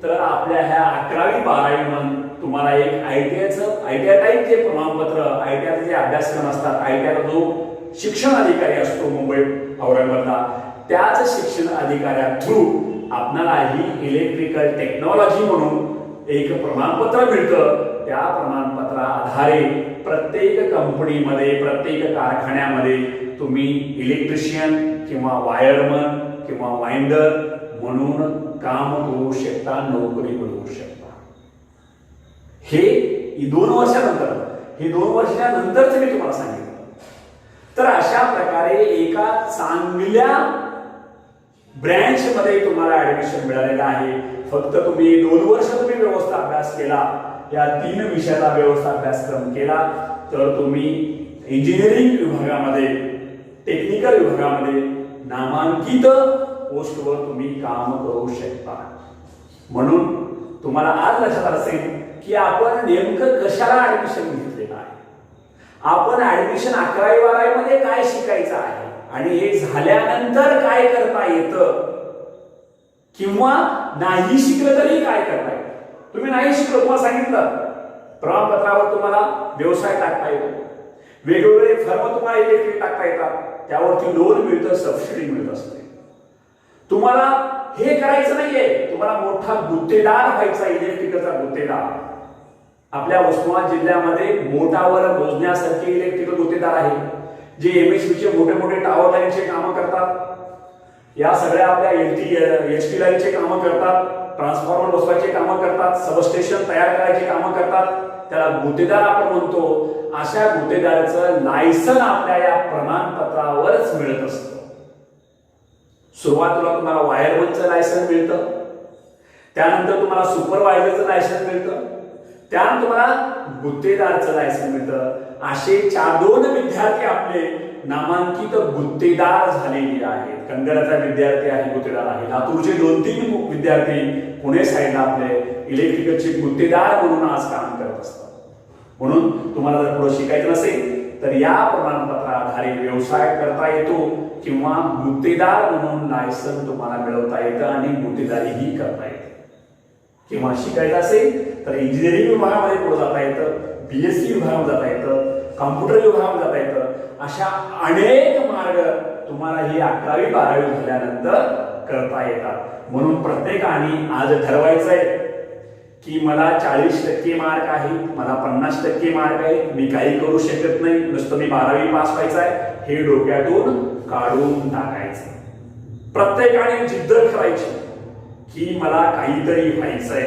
तर आपल्या ह्या 11वी 12वी म्हणून तुम्हाला एक ITI टाईप जे प्रमाणपत्र, ITI जे अभ्यासक्रम असतात, ITI ला जो शिक्षण अधिकारी असतो मुंबई औरंगाबादला, त्याच शिक्षण अधिकाऱ्या थ्रू आपल्याला ही इलेक्ट्रिकल टेक्नॉलॉजी म्हणून एक प्रमाणपत्र मिळतं. त्या प्रमाणपत्रा आधारे प्रत्येक कंपनीमध्ये, प्रत्येक कारखान्यामध्ये तुम्ही इलेक्ट्रिशियन किंवा वायरमन किंवा वाइंडर म्हणून काम करू शकता, नोकरी मिळवू शकता. हे 2 वर्षानंतर, हे 2 वर्षानंतरच मी तुम्हाला सांगितलं. तर अशा प्रकारे एका चांगल्या ब्रँच मध्ये तुम्हाला ऍडमिशन मिळालेलं आहे. फक्त तुम्ही 2 वर्ष तुम्ही व्यवस्था अभ्यास केला, या 3 विषयाचा व्यवस्था अभ्यासक्रम केला, तर तुम्ही इंजिनिअरिंग विभागामध्ये, टेक्निकल विभागामध्ये नामांकित पोस्टवर तुम्ही काम करू शकता. म्हणून तुम्हाला आज लक्षात आलं असेल की आपण नेमकं कशाला ऍडमिशन घेतलेलं आहे, आपण ऍडमिशन 11वी 12वी मध्ये काय शिकायचं आहे आणि हे झाल्यानंतर काय करता येतं, किंवा नाही शिकलं तरी काय करता येतं. तुम्ही नाही शिकलो, तुम्हाला सांगितलं प्रमाणपत्रावर तुम्हाला व्यवसाय टाकता येतो, वेगवेगळे फर्म तुम्हाला इलेक्ट्रिक टाकता येतात, त्यावरती लोन मिळतं, सबसिडी मिळत असते. तुम्हाला हे करायचं नाहीये, तुम्हाला मोठा गुत्तेदार व्हायचा, इलेक्ट्रिकलचा गुत्तेदार. आपल्या उस्मानाबाद जिल्ह्यामध्ये बोटावर मोजण्यासारखे इलेक्ट्रिकल गुत्तेदार आहे, जे MSV चे मोठे मोठे टॉवर लाईनचे कामं करतात, या सगळ्या आपल्या HT लाईनचे कामं करतात, ट्रान्सफॉर्मर बसवायचे कामं करतात, सबस्टेशन तयार करायचे कामं करतात. त्याला गुत्तेदार आपण म्हणतो. अशा गुत्तेदाराचं लायसन आपल्या या प्रमाणपत्रावरच मिळत असतं. सुरुवातीला तुम्हाला वायरमनचं लायसन मिळतं, त्यानंतर तुम्हाला सुपरवायझरचं लायसन मिळतं, त्यानंतर तुम्हाला गुत्तेदारचं लायसन मिळतं. असे 2 विद्यार्थी आपले नामांकित गुत्तेदार झालेले आहेत. कंगराचा विद्यार्थी आहे, गुत्तेदार आहे. लातूरचे 2-3 विद्यार्थी पुणे साईडला आपले इलेक्ट्रिकलचे गुत्तेदार म्हणून आज काम करत असतात. म्हणून तुम्हाला जर पुढे शिकायचं नसेल तर या प्रमाणपत्राद्वारे व्यवसाय करता येतो किंवा गुत्तेदार म्हणून लायसन तुम्हाला मिळवता येतं आणि गुत्तेदारीही करता येते. किंवा शिकायचं असेल तर इंजिनिअरिंग विभागामध्ये पुढे जाता येतं, BSc विभागामध्ये जाता येतं, कॉम्प्युटर विभागामध्ये जाता येतं. अशा अनेक मार्ग तुम्हाला ही 11वी 12वी झाल्यानंतर करता येतात. म्हणून प्रत्येकाने आज ठरवायचंय की मला 40% मार्क आहे, मला 50% मार्क आहे, मी काही करू शकत नाही, नुसतं मी 12वी पास व्हायचं आहे, हे डोक्यातून काढून टाकायचं. प्रत्येकाने जिद्द करायची की मला काहीतरी व्हायचंय.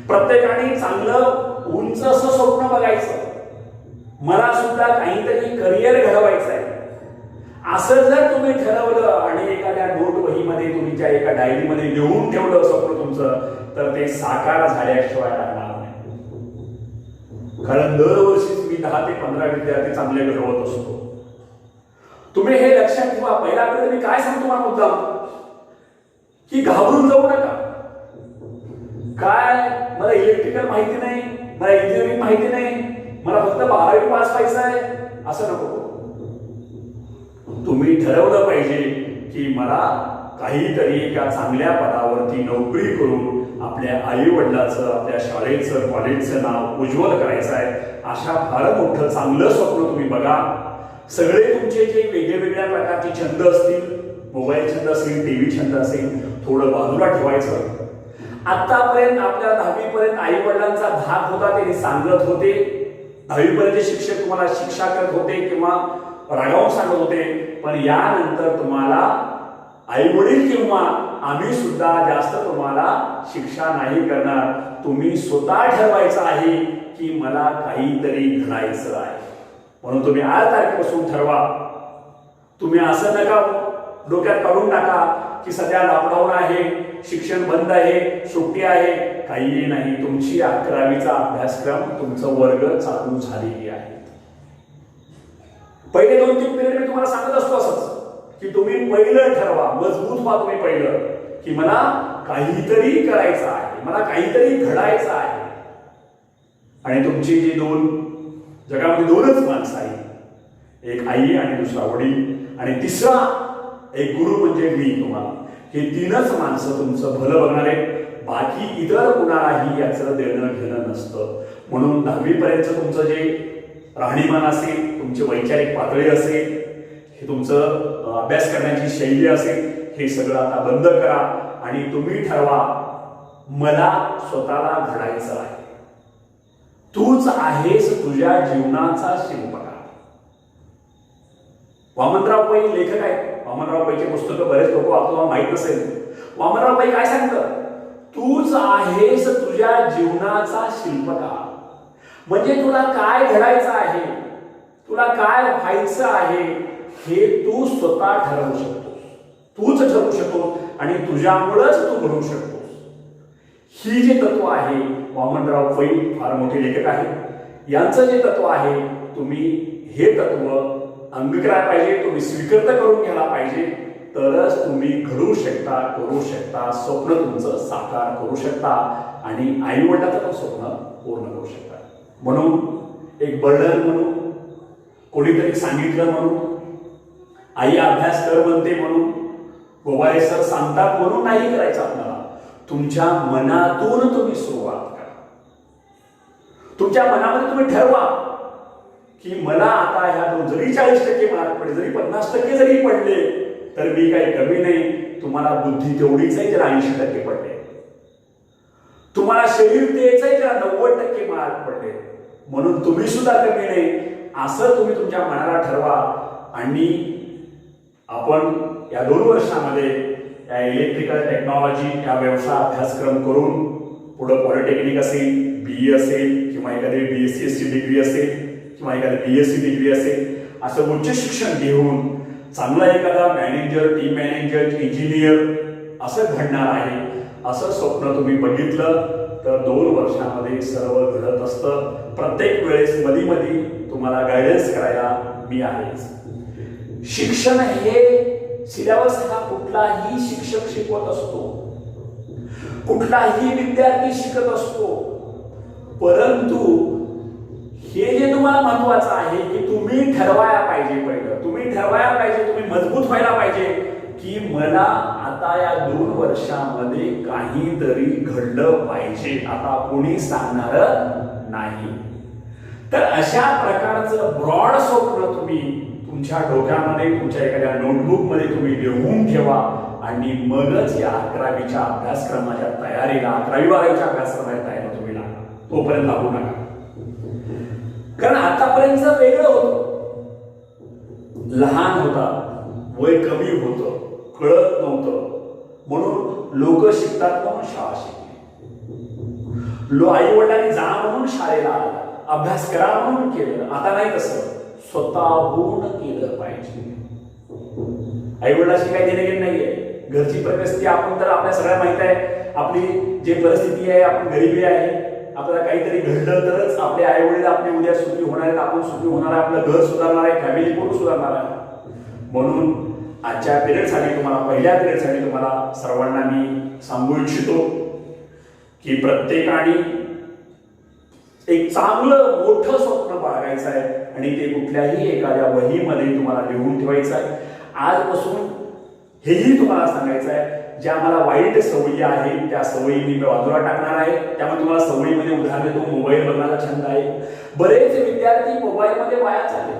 प्रत्येकाने चांगलं उंच असं स्वप्न बघायचं, मला सुद्धा काहीतरी करिअर घडवायचं आहे. असं जर तुम्ही ठरवलं आणि एखाद्या नोट वहीमध्ये तुमच्या एका डायरीमध्ये लिहून ठेवलं स्वप्न तुमचं, तर ते साकार झाल्याशिवाय राहणार नाही. कारण दरवर्षीच मी 10 ते 15 विद्यार्थी चांगले घडवत असतो. तुम्ही हे लक्षात ठेवा. पहिला मी काय सांगतो मला मुद्दा की घाबरून जाऊ नका. काय मला इलेक्ट्रिकल माहिती नाही, मला इंजिनिअरिंग माहिती नाही, मला फक्त 12वी पास व्हायचं आहे असं नको. तुम्ही ठरवलं पाहिजे की मला काहीतरी एका चांगल्या पदावरती नोकरी करून आपल्या आई वडिलांचं, आपल्या शाळेचं, कॉलेजचं नाव उज्ज्वल करायचं आहे. अशा फार मोठं चांगलं स्वप्न तुम्ही बघा. सगळे तुमचे जे वेगवेगळ्या प्रकारचे छंद असतील, मोबाईल छंद असेल, टीव्ही छंद असेल, थोडं बाजूला ठेवायचं. आतापर्यंत आपल्या 10वी पर्यंत आई वडिलांचा धाक होता, त्यांनी सांगत होते. 10वी पर्यंत शिक्षक तुम्हाला शिक्षा करत होते किंवा रागावून सांगत होते. पण यानंतर तुम्हाला आई वडील किंवा आम्ही सुद्धा जास्त तुम्हाला शिक्षा नाही करणार. तुम्ही स्वतः ठरवायचं आहे की मला काहीतरी घडायचं आहे. म्हणून तुम्ही आज तारखेपासून ठरवा. तुम्ही असं नका डोक्यात काढून टाका की सध्या लॉकडाऊन आहे, शिक्षण बंद आहे, सुट्टी आहे. काही नाही. तुमची 11वीचा अभ्यासक्रम, तुमचं वर्ग चालू झालेली आहे. पहिले 2-3 पिरियड मी तुम्हाला सांगत असतो असंच की तुम्ही पहिलं ठरवा, मजबूत व्हा तुम्ही पहिलं की मला काहीतरी करायचं आहे, मला काहीतरी घडायचं आहे. आणि तुमची जी जगामध्ये 2च माणसं आहेत, एक आई आणि दुसरा वडील आणि तिसरा एक गुरु म्हणजे मी. तुम्हाला हे 3च माणसं तुमचं भलं बघणार आहेत. बाकी इतर कुणालाही याचं देणं घेणं नसतं. म्हणून 10वी पर्यंत तुमचं जे राहणीमान असेल, तुमची वैचारिक पातळी असेल, हे तुमचं अभ्यास करण्याची शैली असेल, हे सगळं आता बंद करा आणि तुम्ही ठरवा मला स्वतःला घडायचं आहे. तूच आहेस तुझ्या जीवनाचा शिल्पकार. वामनराव पै लेखक आहेत. वामनराव पैचे पुस्तकं बरेच लोक आपल्याला माहित नसेल. वामनराव पै काय सांगतं? तूच आहेस तुझ्या जीवनाचा शिल्पकार. म्हणजे तुला काय घडायचं आहे, तुला काय व्हायचं आहे, हे तू स्वतः ठरवू शकतोस. तूच ठरवू शकतोस आणि तुझ्यामुळेच तू घडवू शकतोस. ही जे तत्व आहे, वामनराव पै फार मोठे लेखक आहेत, यांचं जे तत्व आहे, तुम्ही हे तत्व अंगीकारायला पाहिजे, तुम्ही स्वीकृत करून घ्यायला पाहिजे. तरच तुम्ही घडवू शकता, करू शकता, स्वप्न तुमचं साकार करू शकता आणि आई वडिलांचं पण स्वप्न पूर्ण करू शकता. म्हणून एक बर्डन म्हणून, कोणीतरी सांगितलं म्हणून, आई अभ्यास कर म्हणते म्हणून, गोवाळे सर सांगतात म्हणून नाही करायचं आपल्याला. तुमच्या मनातून तुम्ही सुरुवात करा. तुमच्या मनामध्ये तुम्ही ठरवा की मला आता ह्या जरी 40% मार्क पडले, जरी 50% जरी पडले, तर मी काही कमी नाही. तुम्हाला बुद्धी तेवढीच आहे जरा 80% पडले. तुम्हाला शरीर द्यायचं आहे जरा 90% मार्क पडले, म्हणून तुम्ही सुद्धा कमी नाही. असं तुम्ही तुमच्या मनाला ठरवा. आणि आपण या 2 वर्षामध्ये या इलेक्ट्रिकल टेक्नॉलॉजी या व्यवसाय अभ्यासक्रम करून पुढे पॉलिटेक्निक असेल, BE असेल किंवा एखादी BSc डिग्री असेल किंवा एखादी BSc डिग्री असेल, असं उच्च शिक्षण घेऊन चांगला एखादा मॅनेजर, टीम मॅनेजर, इंजिनियर असं घडणार आहे. असं स्वप्न तुम्ही बघितलं तर 2 वर्षामध्ये सर्व घडत असतं. प्रत्येक वेळेस मधी मधी तुम्हाला गायडन्स करायला मी आहेच. शिक्षण हे सिलेबस हा कुठलाही शिक्षक शिकवत असतो, कुठलाही विद्यार्थी शिकत असतो, परंतु हे जे तुम्हाला महत्वाचं आहे की तुम्ही ठरवायला पाहिजे, पहिलं तुम्ही ठरवायला पाहिजे, तुम्ही मजबूत व्हायला पाहिजे की मला आता या 2 वर्षामध्ये काहीतरी घडलं पाहिजे, आता कोणी सांगणार नाही. तर अशा प्रकारचं ब्रॉड स्वप्न तुम्ही तुमच्या डोक्यामध्ये, तुमच्या एखाद्या नोटबुक मध्ये तुम्ही लिहून ठेवा आणि मगच या 11वीच्या अभ्यासक्रमाच्या तयारीला, 11वी-12वीच्या अभ्यासक्रमाच्या तयारीला तुम्ही लागा. तोपर्यंत लागू नका. कारण आतापर्यंत वेगळं होतं, लहान होता, वय कमी होतं, कळत नव्हतं, म्हणून लोक शिकतात म्हणून शाळा शिकली, आई वडिलांनी जा म्हणून शाळेला आला, अभ्यास करा म्हणून केलं. आता नाही तसं, स्वतःहून केलं पाहिजे. आई वडिलांशी काही देणे घेणे नाहीये. घरची परिस्थिती आपण तर आपल्या सगळ्या माहित आहे, आपली जी परिस्थिती आहे, आपण गरिबी आहे, आपल्याला काहीतरी घडलं तरच आपले आई वडील आपले उद्या सुखी होणार आहेत, आपण सुखी होणार आहे, आपलं घर सुधारणार आहे, फॅमिली पूर्ण सुधारणार आहे. म्हणून आजच्या पिरियडसाठी तुम्हाला, पहिल्या पिरियडसाठी तुम्हाला सर्वांना मी सांगू इच्छितो की प्रत्येकाने एक चांगलं मोठं स्वप्न बाळगायचं आहे आणि ते कुठल्याही एखाद्या वहीमध्ये तुम्हाला लिहून ठेवायचं आहे. आजपासून हेही तुम्हाला सांगायचं आहे, ज्या मला वाईट सवयी आहेत त्या सवयी मी बाजूला टाकणार आहे. त्यामुळे तुम्हाला सवयीमध्ये उदाहरण देतो, मोबाईल बघण्याचा छंद आहे. बरेच विद्यार्थी मोबाईलमध्ये वाया चालले,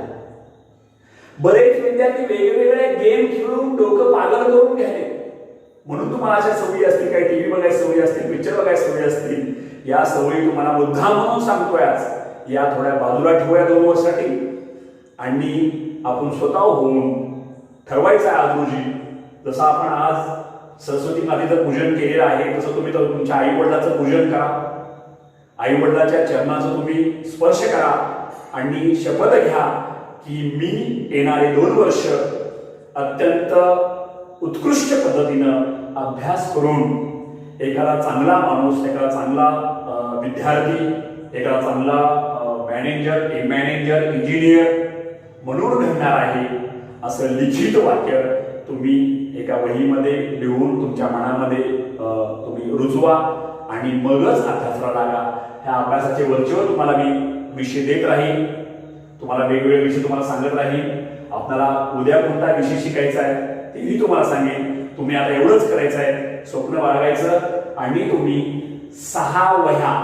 बरेच विद्यार्थी वेगवेगळे गेम खेळून डोकं पागल करून घ्याले. म्हणून तुम्हाला अशा सवयी असतील, काही टीव्ही बघायची सवयी असतील, पिक्चर बघायची सवयी असतील, या सवयी तुम्हाला मुद्दाम म्हणून सांगतोय आज, या थोड्या बाजूला ठेवूया 2 वर्षासाठी आणि आपण स्वतः होऊन ठरवायचं आहे आज रोजी. जसं आपण आज सरस्वती मातेचं पूजन केलेलं आहे, तसं तुम्ही तर तुमच्या आई वडिलाचं पूजन करा, आई वडिलाच्या चरणाचं तुम्ही स्पर्श करा आणि शपथ घ्या की मी येणारे 2 वर्ष अत्यंत उत्कृष्ट पद्धतीनं अभ्यास करून एखादा चांगला माणूस, एखादा चांगला विद्यार्थी, एखादा चांगला मॅनेजर, इंजिनियर म्हणून घडणार आहे, असं लिखित वाक्य तुम्ही एका वहीमध्ये लिहून तुमच्या मनामध्ये तुम्ही रुजवा आणि मगच अभ्यासाला लागा. ह्या अभ्यासाचे वरचेवर तुम्हाला मी विषय देत राहील, तुम्हाला वेगवेगळे विषय तुम्हाला सांगत राहील. आपल्याला उद्या कोणता विषय शिकायचा आहे तेही तुम्हाला सांगेन. तुम्ही आता एवढंच करायचं आहे, स्वप्न बाळगायचं आणि तुम्ही 6 वह्या,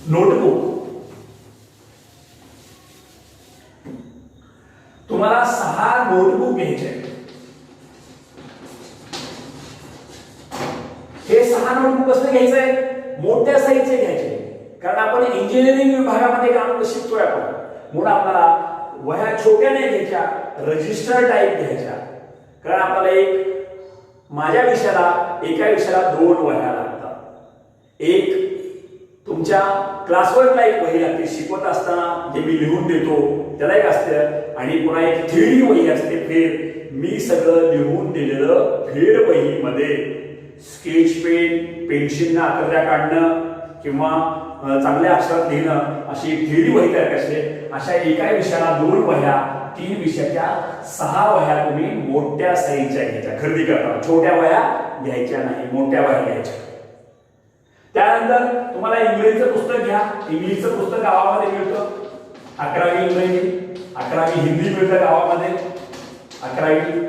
नोटबुक, तुम्हाला 6 नोटबुक घ्यायचे. हे 6 नोटबुक कसं घ्यायचंय? मोठ्या साईजचे घ्यायचे, कारण आपण इंजिनिअरिंग विभागामध्ये काम शिकतोय आपण, म्हणून आपल्याला वह्या छोट्या नाही घ्यायच्या, रजिस्टर टाईप घ्यायच्या. कारण आपल्याला माझ्या विषयाला, एका विषयाला 2 वह्या लागतात. एक तुमच्या क्लासवर्कला एक वही लागते, शिकवत असताना जे मी लिहून देतो त्याला एक असतं, आणि पुन्हा एक थेरी वही असते, फेर. मी सगळं लिहून दिलेलं फेर वहीमध्ये स्केच पेन, पेन्सिलनं आकृत्या काढणं किंवा चांगल्या अक्षरात लिहिणं, अशी एक थेरी वही तयार करायची. अशा एका विषयाला 2 वह्या, 3 विषयाच्या 6 वह्या तुम्ही मोठ्या साईजच्या घ्यायच्या खरेदी करताना. छोट्या वह्या घ्यायच्या नाही, मोठ्या वह्या घ्यायच्या. त्यानंतर तुम्हाला इंग्रजीचं पुस्तक घ्या. इंग्लिशचं पुस्तक गावामध्ये मिळतं, 11वी इंग्रजी, 11वी हिंदी मिळतं गावामध्ये, 11वी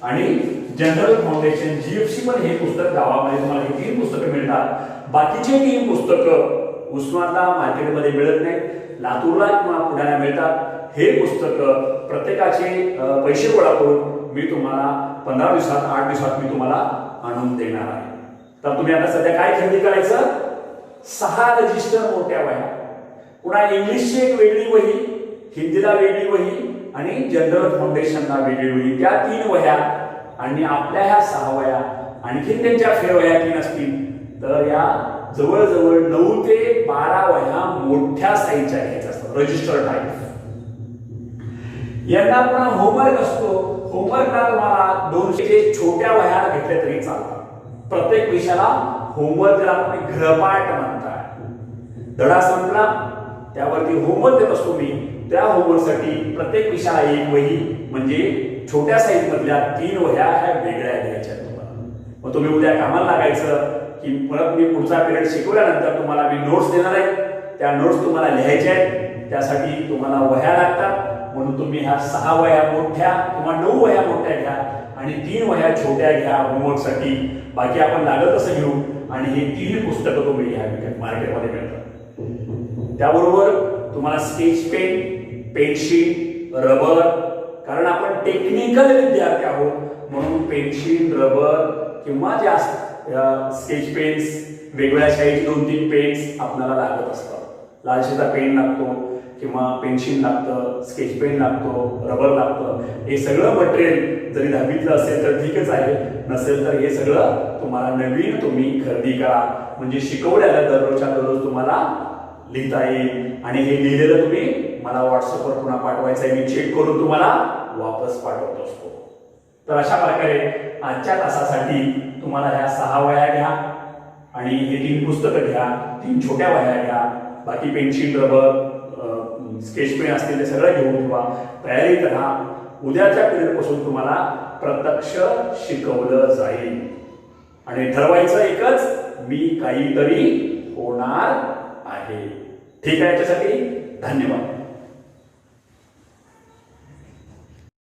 आणि जनरल फाउंडेशन जीएफसी पण हे पुस्तक गावामध्ये तुम्हाला हे 3 पुस्तकं मिळतात. बाकीचे 3 पुस्तकं उस्मानाबादला मार्केटमध्ये मिळत नाही, लातूरला किंवा पुण्याला मिळतात. हे पुस्तकं प्रत्येकाचे पैसे गोळा करून मी तुम्हाला 15 दिवसात, 8 दिवसात मी तुम्हाला आणून देणार आहे. तर तुम्ही आता सध्या काय खरेदी करायचं? 6 रजिस्टर मोठ्या वह्या, पुन्हा इंग्लिशची एक वेगळी वही, हिंदीला वेगळी वही आणि जनरल फाउंडेशनला वेगळी वही, त्या 3 वह्या आणि आपल्या ह्या 6 वह्या, आणखी त्यांच्या फेरवह्या 3 असतील. तर या जवळजवळ 9 ते 12 वह्या मोठ्या साईजच्या घ्यायच्या असतात, रजिस्टर टाईप. यांना पुन्हा होमवर्क असतो. होमवर्कला तुम्हाला 200 छोट्या वह्या घेतल्या तरी चालतात. प्रत्येक विषयाला होमवर्क ज्याला तुम्ही गृहपाठ म्हणताय, धडा संपला त्यावरती होमवर्क देत असतो मी. त्या होमवर्कसाठी प्रत्येक विषयाला 1 वही, म्हणजे छोट्या साईज मधल्या 3 वह्या ह्या वेगळ्या घ्यायच्या तुम्हाला. मग तुम्ही उद्या कामाला लागायचं की परत मी पुढचा पिरियड शिकवल्यानंतर तुम्हाला मी नोट्स देणार आहे. त्या नोट्स तुम्हाला लिहायच्या आहेत, त्यासाठी तुम्हाला वह्या लागतात. म्हणून तुम्ही ह्या 6 वह्या मोठ्या किंवा 9 वह्या मोठ्या घ्या आणि 3 वह्या छोट्या घ्या होमवर्कसाठी. बाकी आपण लागत असं घेऊ आणि हे 3 पुस्तकं तुम्ही घ्या, मार्केटमध्ये मिळतात. त्याबरोबर तुम्हाला स्केच पेन, पेन्सिल, रबर, कारण आपण टेक्निकल विद्यार्थी आहोत म्हणून पेन्सिल, रबर किंवा स्केच पेन्स, वेगवेगळ्या शाईचे 2-3 पेन्स आपल्याला लागत असतात. लालशीचा पेन लागतो किंवा पेन्सिल लागतं, स्केच पेन लागतो, रबर लागतं. हे सगळं मटेरियल जरी 10वीतलं असेल तर ठीकच आहे, नसेल तर हे सगळं तुम्हाला नवीन तुम्ही खरेदी करा. म्हणजे शिकवल्याला दररोजच्या दररोज तुम्हाला लिहिता येईल आणि हे लिहिलेलं तुम्ही मला व्हॉट्सअपवर पुन्हा पाठवायचं आहे. मी चेक करून तुम्हाला वापस पाठवत असतो. तर अशा प्रकारे आजच्या तासासाठी तुम्हाला ह्या 6 वह्या घ्या आणि हे 3 पुस्तकं घ्या, 3 छोट्या वह्या घ्या, बाकी पेन्सिल, रबर, स्केच पेन असतील ते सगळं घेऊन ठेवा, तयारी करा. उद्याच्या पिरियडपासून तुम्हाला प्रत्यक्ष शिकवलं जाईल आणि ठरवायचं एकच, मी काहीतरी होणार आहे. ठीक आहे, याच्यासाठी धन्यवाद.